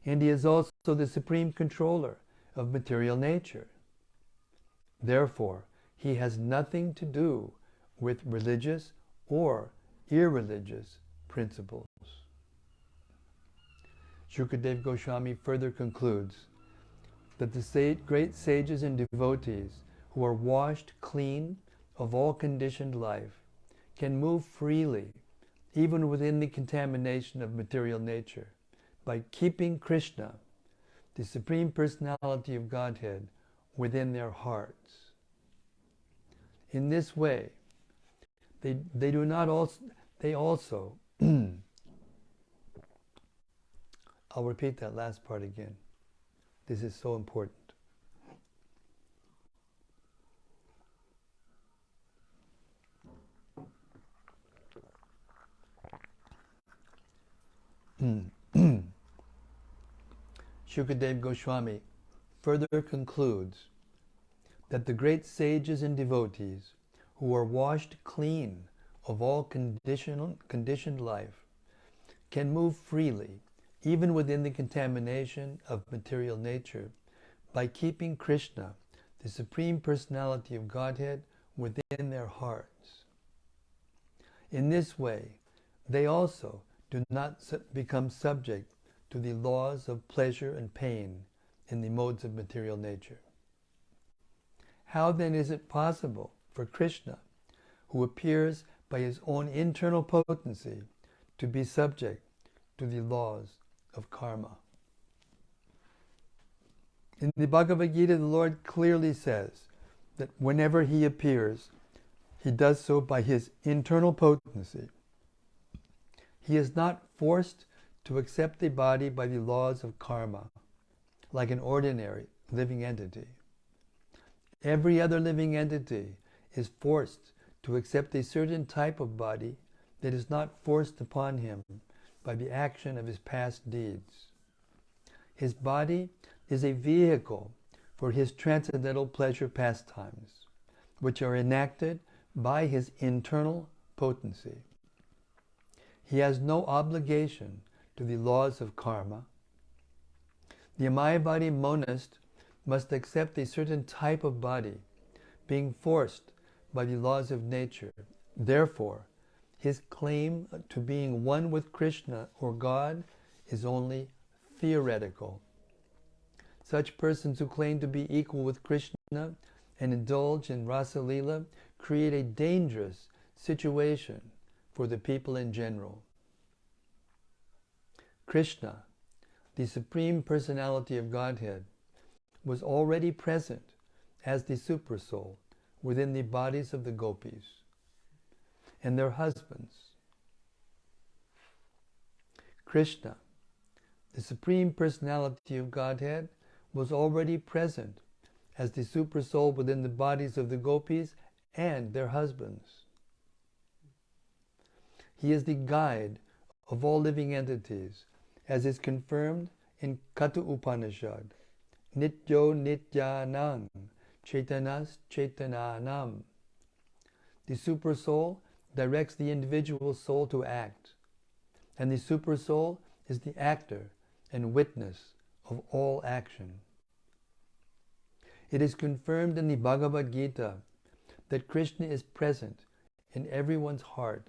And he is also the supreme controller of material nature. Therefore, he has nothing to do with religious or irreligious principles. Shukadeva Goswami further concludes that the great sages and devotees who are washed clean of all conditioned life can move freely, even within the contamination of material nature, by keeping Krishna, the Supreme Personality of Godhead, within their hearts. In this way, they also I'll repeat that last part again. This is so important. Shukadeva Goswami further concludes that the great sages and devotees who are washed clean of all conditioned life can move freely, even within the contamination of material nature, by keeping Krishna, the Supreme Personality of Godhead, within their hearts. In this way, they also do not become subject to the laws of pleasure and pain in the modes of material nature. How then is it possible for Krishna, who appears by his own internal potency, to be subject to the laws of karma? In the Bhagavad Gita, the Lord clearly says that whenever he appears, he does so by his internal potency. He is not forced to accept a body by the laws of karma, like an ordinary living entity. Every other living entity is forced to accept a certain type of body that is not forced upon him by the action of his past deeds. His body is a vehicle for his transcendental pleasure pastimes, which are enacted by his internal potency. He has no obligation to the laws of karma. The Mayavadi monist must accept a certain type of body, being forced by the laws of nature. Therefore, his claim to being one with Krishna or God is only theoretical. Such persons who claim to be equal with Krishna and indulge in Rāsa Līla create a dangerous situation for the people in general. Krishna, the Supreme Personality of Godhead, was already present as the Supersoul within the bodies of the Gopīs and their husbands. Krishna, the Supreme Personality of Godhead was already present as the Supersoul within the bodies of the Gopis and their husbands. He is the guide of all living entities, as is confirmed in Katha Upanishad. Nityo Nityanam Chaitanas Chaitananam. The Supersoul directs the individual soul to act, and the Supersoul is the actor and witness of all action. It is confirmed in the Bhagavad Gita that Krishna is present in everyone's heart,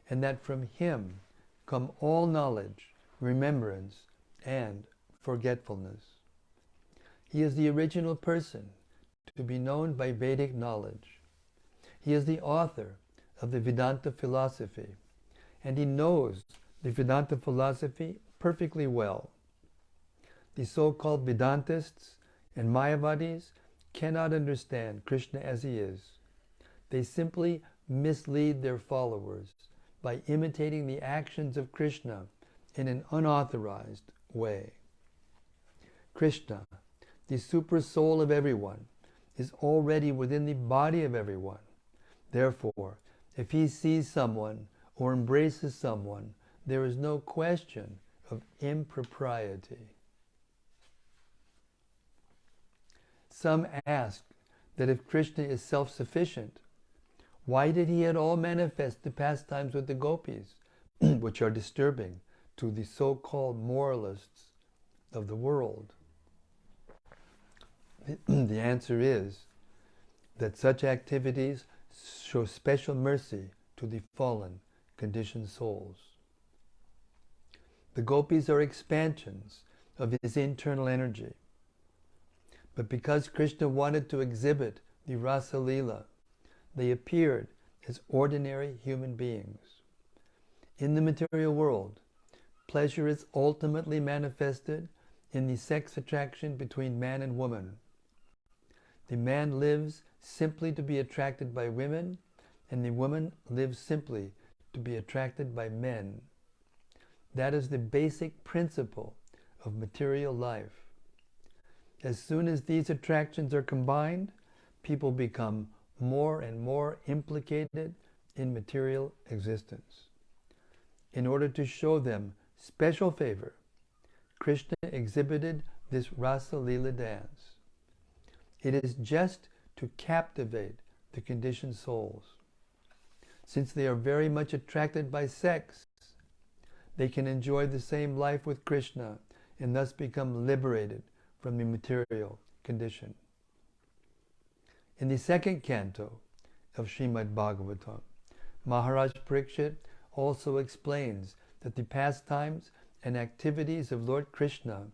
and that from him come all knowledge, remembrance, and forgetfulness. He is the original person to be known by Vedic knowledge. He is the author of the Vedanta philosophy, and he knows the Vedanta philosophy perfectly well. The so-called Vedantists and Mayavadis cannot understand Krishna as he is. They simply mislead their followers by imitating the actions of Krishna in an unauthorized way. Krishna, the super soul of everyone, is already within the body of everyone. Therefore, if he sees someone or embraces someone, there is no question of impropriety. Some ask that if Krishna is self-sufficient, why did he at all manifest the pastimes with the Gopis, which are disturbing to the so-called moralists of the world? The answer is that such activities show special mercy to the fallen, conditioned souls. The Gopis are expansions of his internal energy. But because Krishna wanted to exhibit the Rāsa Līla, they appeared as ordinary human beings. In the material world, pleasure is ultimately manifested in the sex attraction between man and woman. The man lives simply to be attracted by women, and the woman lives simply to be attracted by men. That is the basic principle of material life. As soon as these attractions are combined, people become more and more implicated in material existence. In order to show them special favor, Krishna exhibited this Rāsa Līla dance. It is just to captivate the conditioned souls. Since they are very much attracted by sex, they can enjoy the same life with Krishna and thus become liberated from the material condition. In the second canto of Śrīmad-Bhāgavatam, Maharaj Parikshit also explains that the pastimes and activities of Lord Krishna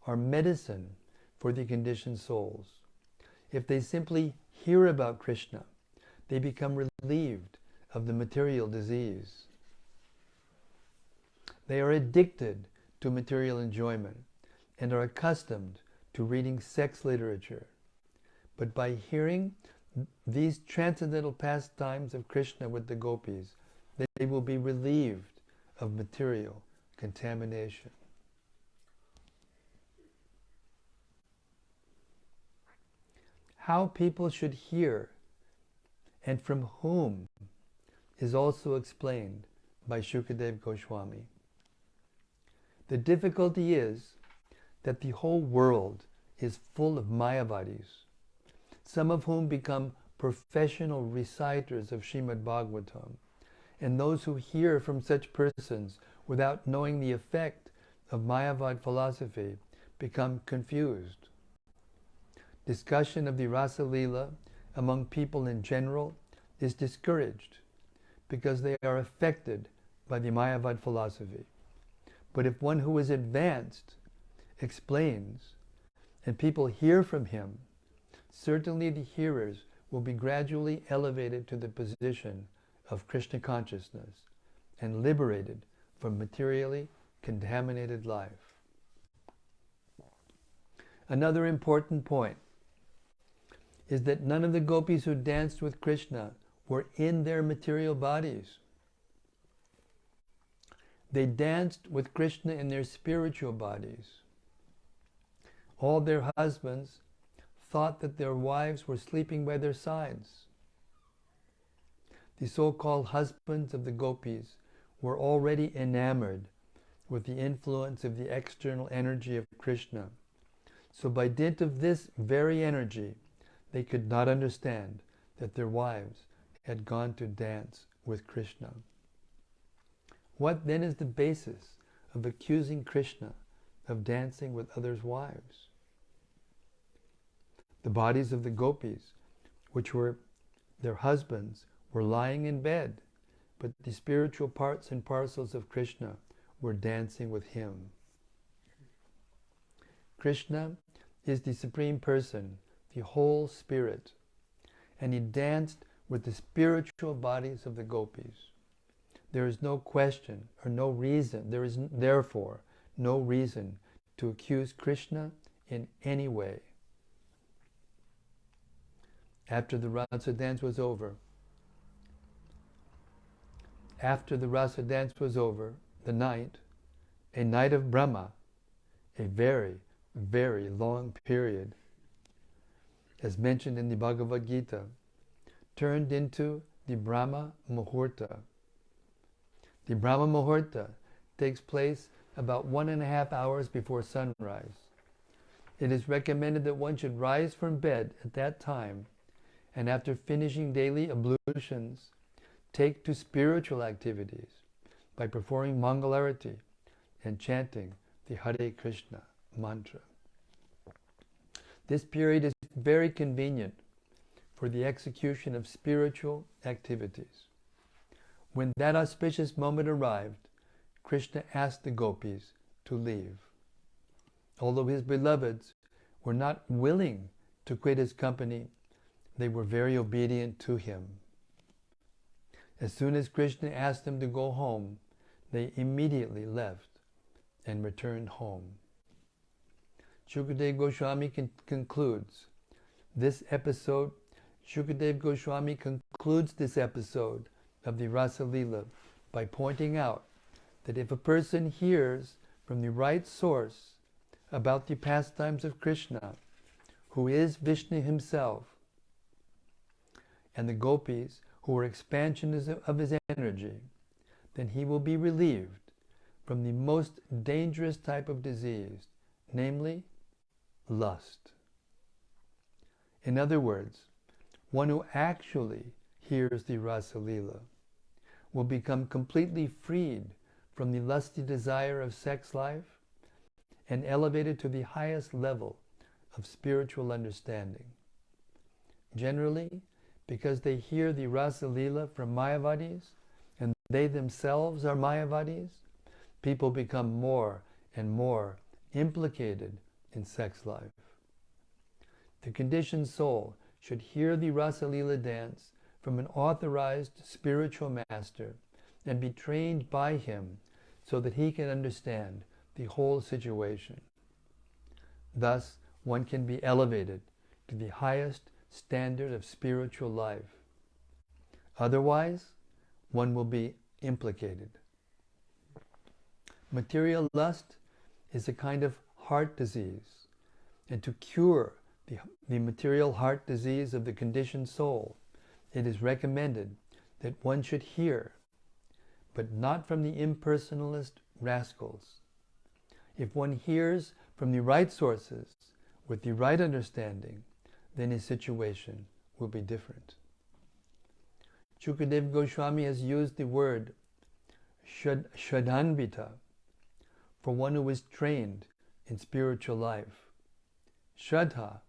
are medicine for the conditioned souls. If they simply hear about Krishna, they become relieved of the material disease. They are addicted to material enjoyment and are accustomed to reading sex literature. But by hearing these transcendental pastimes of Krishna with the Gopis, they will be relieved of material contamination. How people should hear and from whom is also explained by Shukadeva Goswami. The difficulty is that the whole world is full of Mayavadis, some of whom become professional reciters of Śrīmad-Bhāgavatam, and those who hear from such persons without knowing the effect of Mayavad philosophy become confused. Discussion of the Rāsa Līla among people in general is discouraged because they are affected by the Mayavad philosophy. But if one who is advanced explains and people hear from him, certainly the hearers will be gradually elevated to the position of Krishna consciousness and liberated from materially contaminated life. Another important point is that none of the gopis who danced with Krishna were in their material bodies. They danced with Krishna in their spiritual bodies. All their husbands thought that their wives were sleeping by their sides. The so-called husbands of the Gopis were already enamored with the influence of the external energy of Krishna. So by dint of this very energy, they could not understand that their wives had gone to dance with Krishna. What then is the basis of accusing Krishna of dancing with others' wives? The bodies of the Gopis, which were their husbands, were lying in bed, but the spiritual parts and parcels of Krishna were dancing with him. Krishna is the Supreme Person, the whole Spirit, and he danced with the spiritual bodies of the Gopis. There is no question or no reason, there is therefore no reason to accuse Krishna in any way. After the Rasa dance was over, the night, a night of Brahma, a very, very long period, as mentioned in the Bhagavad Gita, turned into the Brahma Muhurta. The Brahma Muhurta takes place about 1.5 hours before sunrise. It is recommended that one should rise from bed at that time, and after finishing daily ablutions, take to spiritual activities by performing Mangalarati and chanting the Hare Krishna mantra. This period is very convenient for the execution of spiritual activities. When that auspicious moment arrived, Krishna asked the Gopis to leave. Although his beloveds were not willing to quit his company, they were very obedient to him. As soon as Krishna asked them to go home, they immediately left and returned home. Shukadeva Goswami concludes this episode of the Rasa Lila by pointing out that if a person hears from the right source about the pastimes of Krishna, who is Vishnu himself, and the Gopis, who are expansions of his energy, then he will be relieved from the most dangerous type of disease, namely lust. In other words, one who actually hears the Rasa Lila will become completely freed from the lusty desire of sex life and elevated to the highest level of spiritual understanding. Generally, because they hear the Rasa Lila from Mayavadis, and they themselves are Mayavadis, people become more and more implicated in sex life. The conditioned soul should hear the Rasa Lila dance from an authorized spiritual master and be trained by him so that he can understand the whole situation. Thus, one can be elevated to the highest standard of spiritual life. Otherwise, one will be implicated. Material lust is a kind of heart disease, and to cure the material heart disease of the conditioned soul, it is recommended that one should hear, but not from the impersonalist rascals. If one hears from the right sources, with the right understanding, then his situation will be different. Shukadeva Goswami has used the word Shraddhanvita for one who is trained in spiritual life. Shraddha,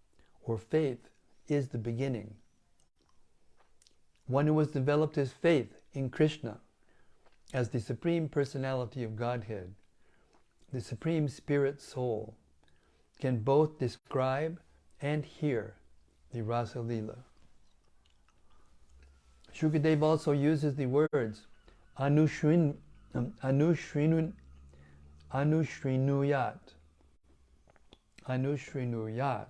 or faith, is the beginning. One who has developed his faith in Krishna as the Supreme Personality of Godhead, the Supreme Spirit Soul, can both describe and hear the Rasa Lila. Shukadeva also uses the words anushrinuyat. Anushrinuyat.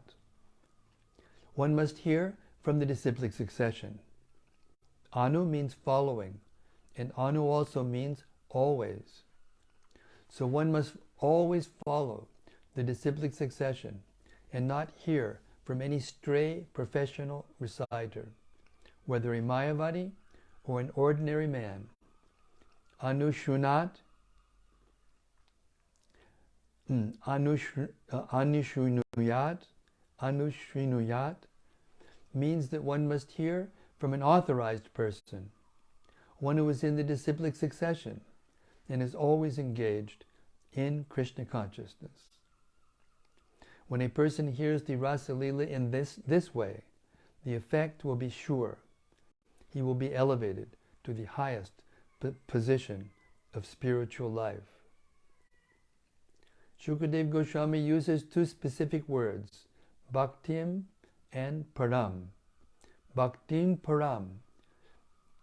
One must hear from the disciplic succession. Anu means following, and anu also means always. So one must always follow the disciplic succession and not hear from any stray professional reciter, whether a Mayavadi or an ordinary man. Anushrunuyat means that one must hear from an authorized person, one who is in the disciplic succession and is always engaged in Krishna consciousness. When a person hears the Rasa Lila in this way, the effect will be sure. He will be elevated to the highest position of spiritual life. Shukadeva Goswami uses two specific words, bhaktim and param. Bhaktim param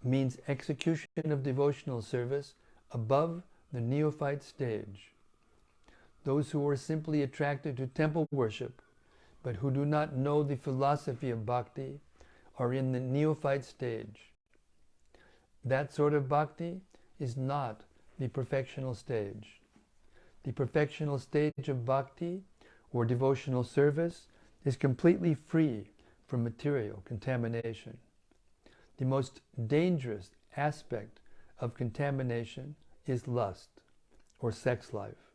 means execution of devotional service above the neophyte stage. Those who are simply attracted to temple worship, but who do not know the philosophy of bhakti, are in the neophyte stage. That sort of bhakti is not the perfectional stage. The perfectional stage of bhakti, or devotional service, is completely free from material contamination. The most dangerous aspect of contamination is lust, or sex life.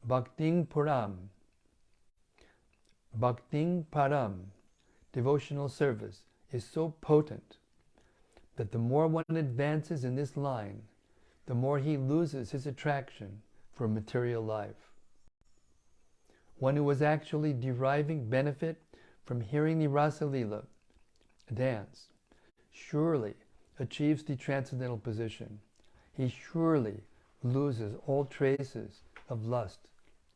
Bhakting param, devotional service, is so potent that the more one advances in this line, the more he loses his attraction for material life. One who is actually deriving benefit from hearing the Rasa Lila dance surely achieves the transcendental position. He surely loses all traces of lust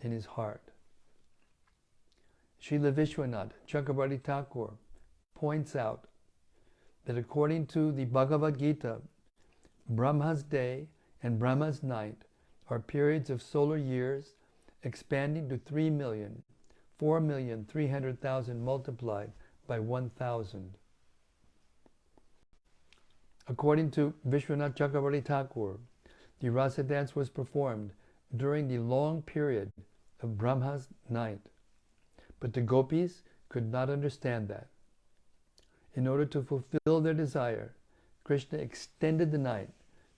in his heart. Srila Vishwanath Chakravarti Thakur points out that according to the Bhagavad Gita, Brahma's day and Brahma's night are periods of solar years expanding to 4,300,000 multiplied by 1,000. According to Vishwanath Chakravarti Thakur, the Rasa dance was performed during the long period of Brahma's night. But the Gopīs could not understand that. In order to fulfill their desire, Krishna extended the night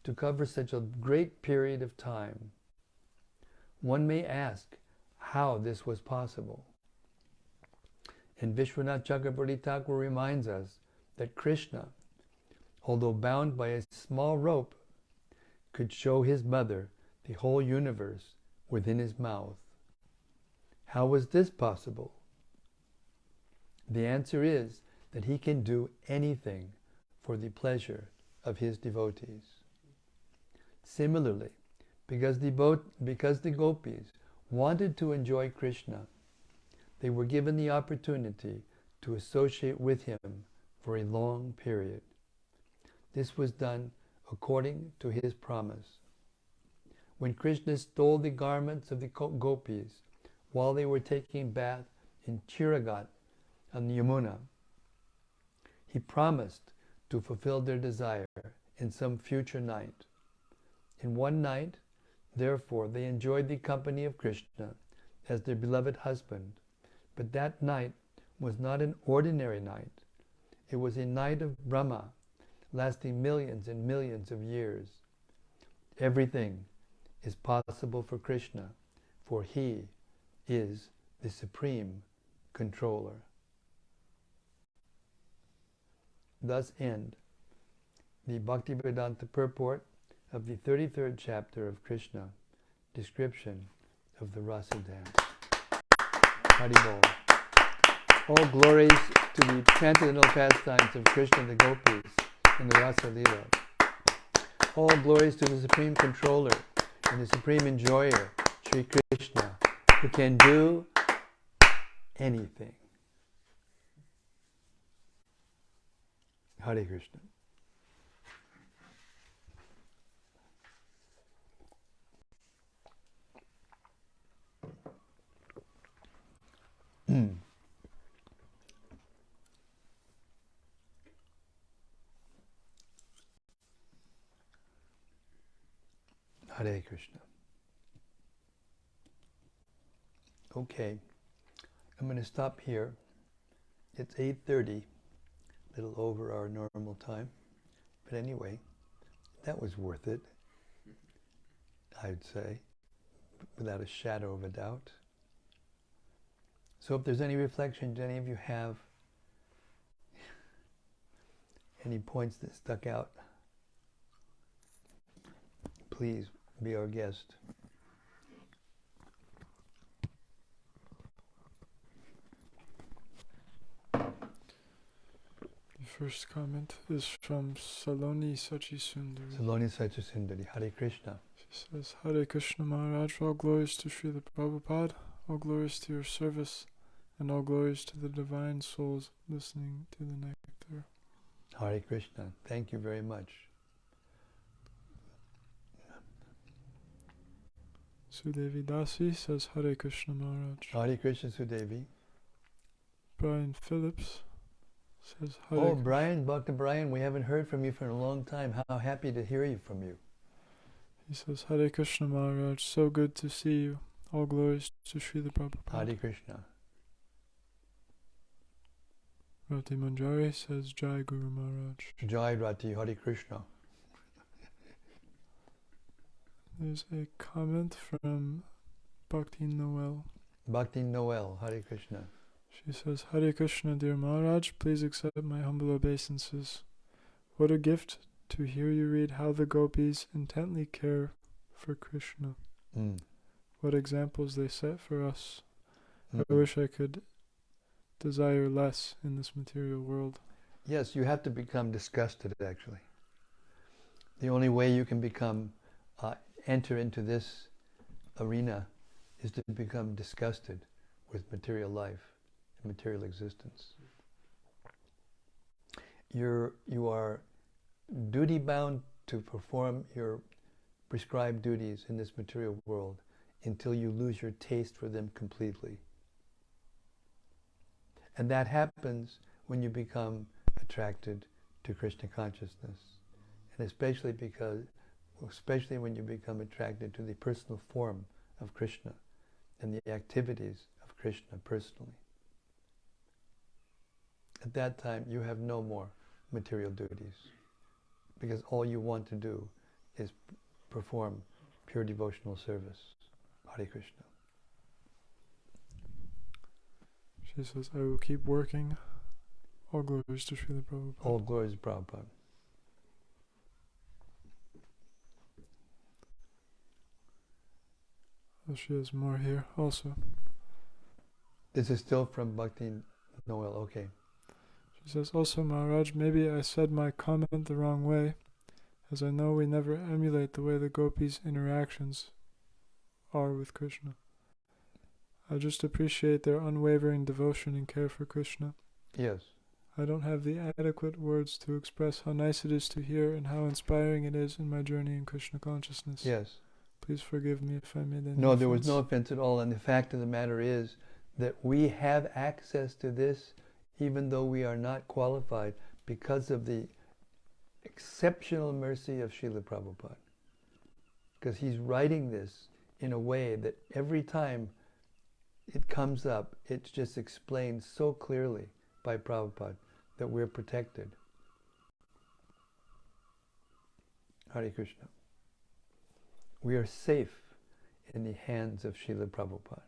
to cover such a great period of time. One may ask how this was possible. And Vishwanath Chakravarti Thakur reminds us that Krishna, although bound by a small rope, could show his mother the whole universe within his mouth. How was this possible? The answer is that he can do anything for the pleasure of his devotees. Similarly, because the Gopīs wanted to enjoy Krishna, they were given the opportunity to associate with him for a long period. This was done according to his promise. When Krishna stole the garments of the Gopīs while they were taking bath in Chiragat on the Yamuna, he promised to fulfill their desire in some future night. In one night, therefore, they enjoyed the company of Krishna as their beloved husband. But that night was not an ordinary night. It was a night of Brahma, lasting millions and millions of years. Everything is possible for Krishna, for he is the supreme controller. Thus end the Bhaktivedanta purport of the 33rd chapter of Krishna, description of the Rasa dance. Haribol. All glories to the transcendental pastimes of Krishna and the Gopīs in the Rasa Lila. All glories to the Supreme Controller and the Supreme Enjoyer, Sri Krishna, who can do anything. Hare Krishna. Hare Krishna. Okay, I'm going to stop here. It's 8:30, a little over our normal time. But anyway, that was worth it, I'd say, without a shadow of a doubt. So if there's any reflections any of you have, any points that stuck out, please be our guest. The first comment is from Saloni Sachisundari. Saloni Sachasundari, Hare Krishna. She says, Hare Krishna Maharaj, all glories to Śrīla Prabhupāda, all glories to your service, and all glories to the divine souls listening to the nectar. Hare Krishna. Thank you very much. Sudevi Dasi says, Hare Krishna Maharaj. Hare Krishna, Sudevi. Brian Phillips says, Hare Oh, Brian, Dr. Brian, we haven't heard from you for a long time. How happy to hear you from you. He says, Hare Krishna Maharaj, so good to see you. All glories to Śrīla Prabhupāda. Hare Krishna. Rati Manjari says, Jai Guru Maharaj. Jai Rati, Hare Krishna. There's a comment from Bhakti Noel. Bhakti Noel, Hare Krishna. She says, Hare Krishna, dear Maharaj, please accept my humble obeisances. What a gift to hear you read how the Gopīs intently care for Krishna. What examples they set for us. I wish I could desire less in this material world. Yes, you have to become disgusted, actually. The only way you can enter into this arena is to become disgusted with material life and material existence. You are duty bound to perform your prescribed duties in this material world until you lose your taste for them completely. And that happens when you become attracted to Krishna consciousness. And especially when you become attracted to the personal form of Krishna and the activities of Krishna personally. At that time, you have no more material duties, because all you want to do is perform pure devotional service. Hare Krishna. She says, I will keep working. All glories to Śrīla Prabhupāda. All glories to Prabhupada. Oh, she has more here also. This is still from Bhakti Noel, okay. She says, also Maharaj, maybe I said my comment the wrong way, as I know we never emulate the way the Gopīs' interactions are with Krishna. I just appreciate their unwavering devotion and care for Krishna. Yes. I don't have the adequate words to express how nice it is to hear and how inspiring it is in my journey in Krishna consciousness. Yes. Please forgive me if I made any No, there was offense. no offense at all, and the fact of the matter is that we have access to this even though we are not qualified because of the exceptional mercy of Śrīla Prabhupāda. Because he's writing this in a way that every time it comes up, it's just explained so clearly by Prabhupada that we're protected. Hare Krishna. We are safe in the hands of Śrīla Prabhupāda.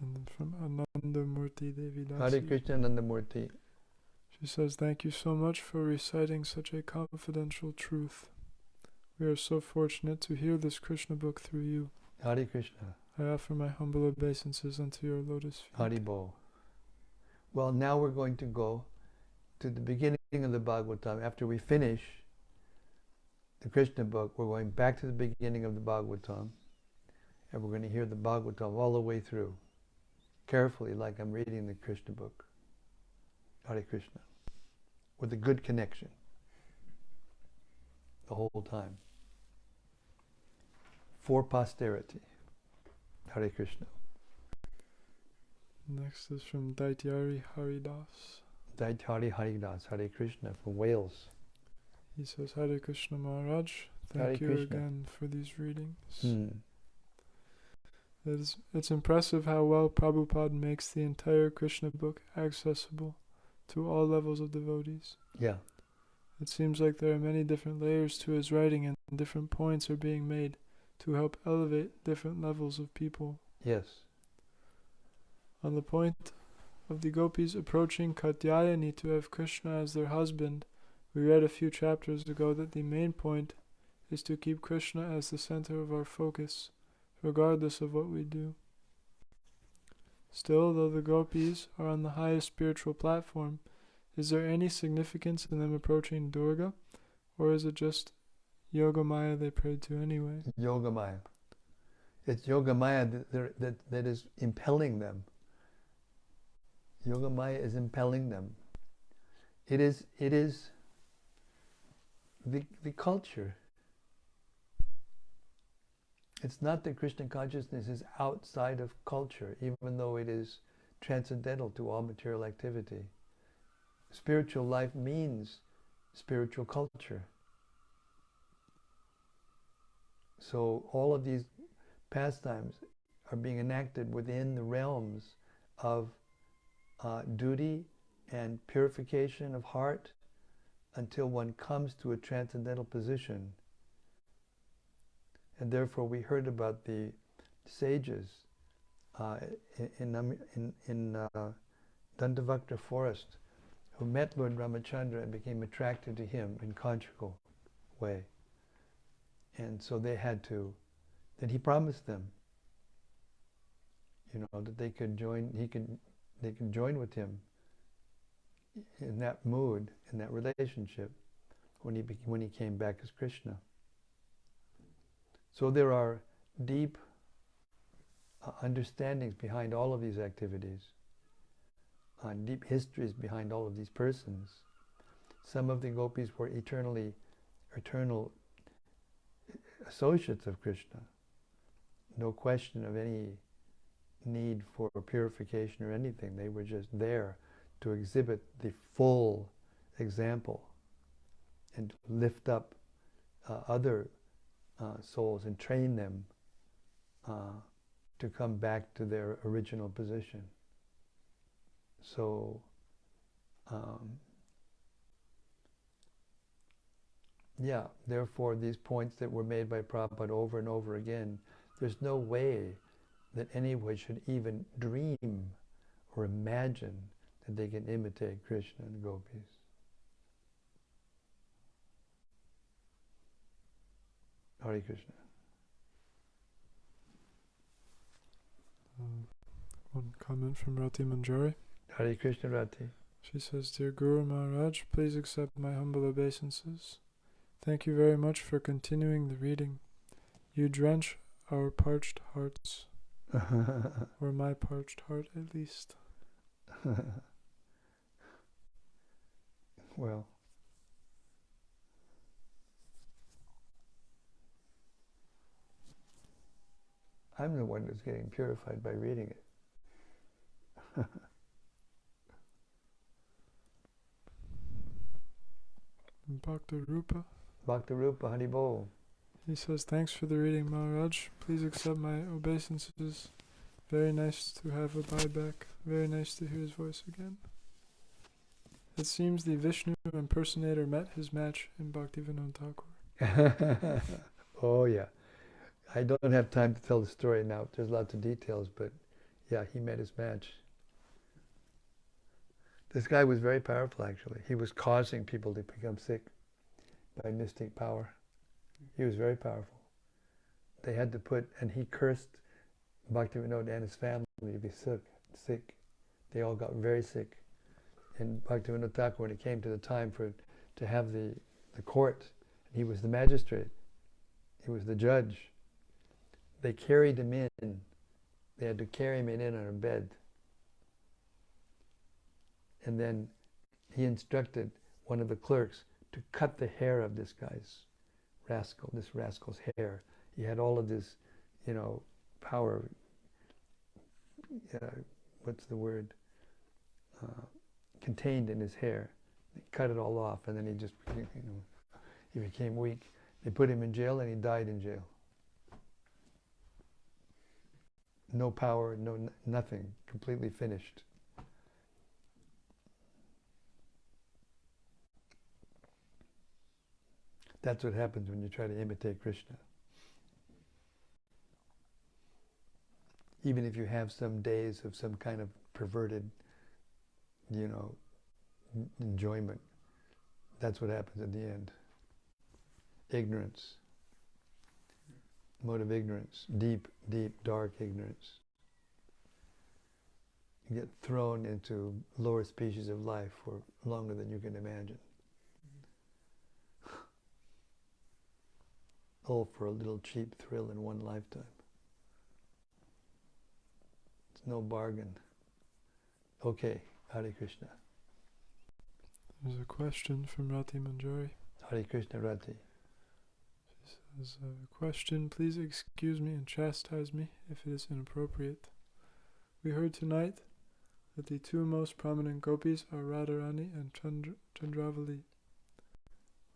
And then from Anandamurti Devi Dasi. Hare Krishna Anandamurti. She says, thank you so much for reciting such a confidential truth. We are so fortunate to hear this Krishna book through you. Hare Krishna. I offer my humble obeisances unto your lotus feet. Haribol. Well, now we're going to go to the beginning of the Bhagavatam. After we finish the Krishna book, we're going back to the beginning of the Bhagavatam, and we're going to hear the Bhagavatam all the way through, carefully, like I'm reading the Krishna book. Hare Krishna. With a good connection. The whole time. For posterity. Hare Krishna. Next is from Daityari Haridas. Daityari Haridas, Hare Krishna, from Wales. He says, Hare Krishna Maharaj, Thank you Krishna. again for these readings. Hmm. It's impressive how well Prabhupada makes the entire Krishna book accessible to all levels of devotees. Yeah. It seems like there are many different layers to his writing, and different points are being made to help elevate different levels of people. Yes. On the point of the Gopis approaching Katyayani to have Krishna as their husband, we read a few chapters ago that the main point is to keep Krishna as the center of our focus, regardless of what we do. Still, though the Gopis are on the highest spiritual platform, is there any significance in them approaching Durga, or is it just Yogamaya they prayed to anyway? Yogamaya. It's Yogamaya that is impelling them. Yogamaya is impelling them. It is the culture. It's not that Krishna consciousness is outside of culture, even though it is transcendental to all material activity. Spiritual life means spiritual culture. So all of these pastimes are being enacted within the realms of duty and purification of heart until one comes to a transcendental position. And therefore we heard about the sages in Dandavakta forest who met Lord Ramachandra and became attracted to him in conjugal way. And so they had to, then he promised them, that they could join, they could join with him in that mood, in that relationship, when he came back as Krishna. So there are deep understandings behind all of these activities, deep histories behind all of these persons. Some of the gopis were eternal associates of Krishna. No question of any need for purification or anything. They were just there to exhibit the full example and lift up other souls and train them to come back to their original position. So therefore these points that were made by Prabhupada over and over again, there's no way that anyone should even dream or imagine that they can imitate Krishna and the Gopis. Hare Krishna. One comment from Rati Manjari. Hare Krishna, Rati. She says, Dear Guru Maharaj, please accept my humble obeisances. Thank you very much for continuing the reading. You drench our parched hearts, or my parched heart at least. Well, I'm the one that's getting purified by reading it. Bhakta-rupa. Bhakta-rupa, Haribol. He says, thanks for the reading, Maharaj. Please accept my obeisances. Very nice to have a buyback. Very nice to hear his voice again. It seems the Vishnu impersonator met his match in Bhaktivedanta Thakur. Oh yeah. I don't have time to tell the story now. There's lots of details, but yeah, he met his match. This guy was very powerful, actually. He was causing people to become sick by mystic power. He was very powerful. They had to and he cursed Bhaktivinoda and his family to be sick. They all got very sick. And Bhaktivinoda Thakur, when it came to the time to have the court, he was the magistrate. He was the judge. They carried him in. They had to carry him in on a bed. And then he instructed one of the clerks to cut the hair of this rascal's hair. He had all of this, power, what's the word, contained in his hair. They cut it all off, and then he just, he became weak. They put him in jail and he died in jail. No power, nothing, completely finished. That's what happens when you try to imitate Krishna. Even if you have some days of some kind of perverted, enjoyment, that's what happens at the end. Ignorance. Mode of ignorance. Deep, dark ignorance. You get thrown into lower species of life for longer than you can imagine. All for a little cheap thrill in one lifetime. It's no bargain. Okay, Hare Krishna. There's a question from Rati Manjari. Hare Krishna, Rati. She says, question, please excuse me and chastise me if it is inappropriate. We heard tonight that the two most prominent gopis are Radharani and Chandravali.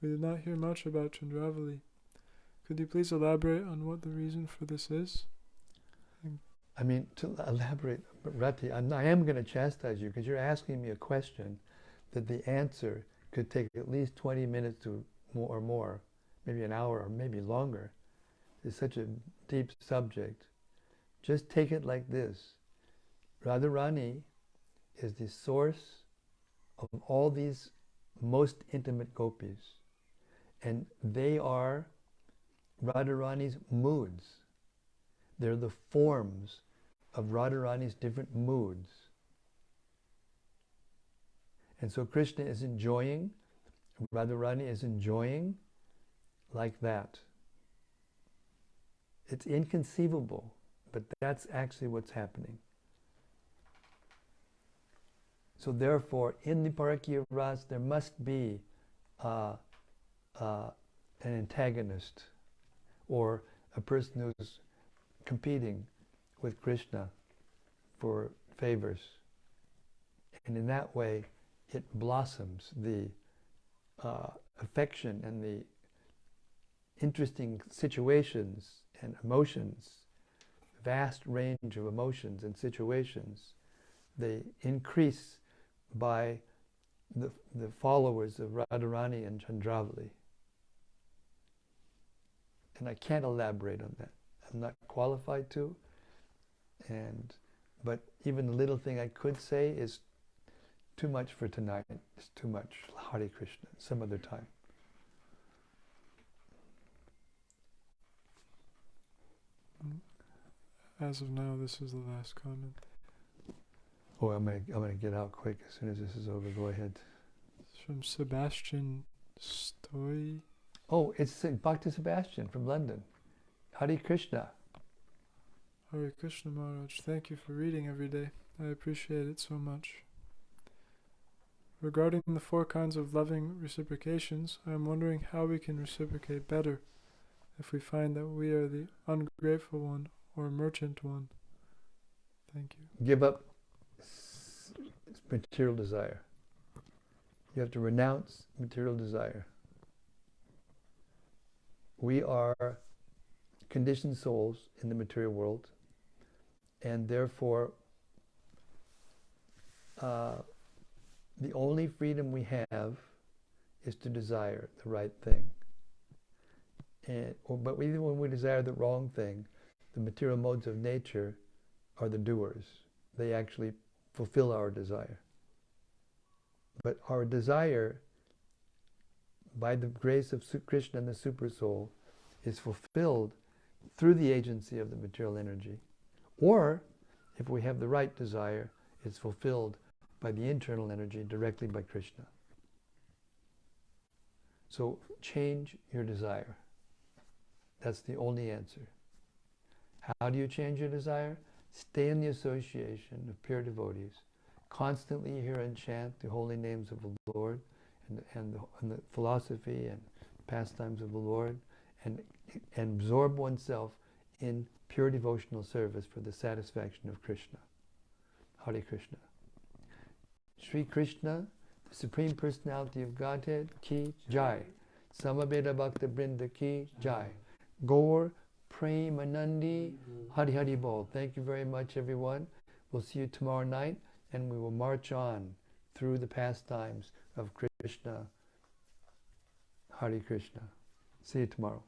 We did not hear much about Chandravali. Could you please elaborate on what the reason for this is? I mean, to elaborate, Rati, I am going to chastise you because you're asking me a question that the answer could take at least 20 minutes or more, maybe an hour or maybe longer. It's such a deep subject. Just take it like this. Radharani is the source of all these most intimate gopis. And they are Radharani's moods. They're the forms of Radharani's different moods. And so Krishna is enjoying, Radharani is enjoying like that. It's inconceivable, but that's actually what's happening. So therefore, in the Parakya Rasa, there must be an antagonist, or a person who's competing with Krishna for favors. And in that way, it blossoms the affection and the interesting situations and emotions, vast range of emotions and situations. They increase by the followers of Radharani and Chandravali. And I can't elaborate on that. I'm not qualified to. But even the little thing I could say is too much for tonight. It's too much. Hare Krishna. Some other time. As of now, this is the last comment. Oh, I'm gonna get out quick as soon as this is over. Go ahead. It's from Sebastian Stoy. Oh, it's Bhakti Sebastian from London. Hare Krishna. Hare Krishna Maharaj, thank you for reading every day. I appreciate it so much. Regarding the 4 kinds of loving reciprocations, I am wondering how we can reciprocate better if we find that we are the ungrateful one or merchant one. Thank you. Give up material desire. You have to renounce material desire. We are conditioned souls in the material world, and therefore the only freedom we have is to desire the right thing. But even when we desire the wrong thing, the material modes of nature are the doers. They actually fulfill our desire. But our desire, by the grace of Krishna and the Super Soul, is fulfilled through the agency of the material energy. Or, if we have the right desire, it's fulfilled by the internal energy directly by Krishna. So change your desire. That's the only answer. How do you change your desire? Stay in the association of pure devotees. Constantly hear and chant the holy names of the Lord and the philosophy and pastimes of the Lord, and absorb oneself in pure devotional service for the satisfaction of Krishna. Hare Krishna. Sri Krishna, the Supreme Personality of Godhead, Ki Jai. Samaveta Bhakta Brinda Ki Jai. Gaur Premanandi Hari Hari Bol. Thank you very much, everyone. We'll see you tomorrow night, and we will march on through the pastimes of Krishna. Hare Krishna. See you tomorrow.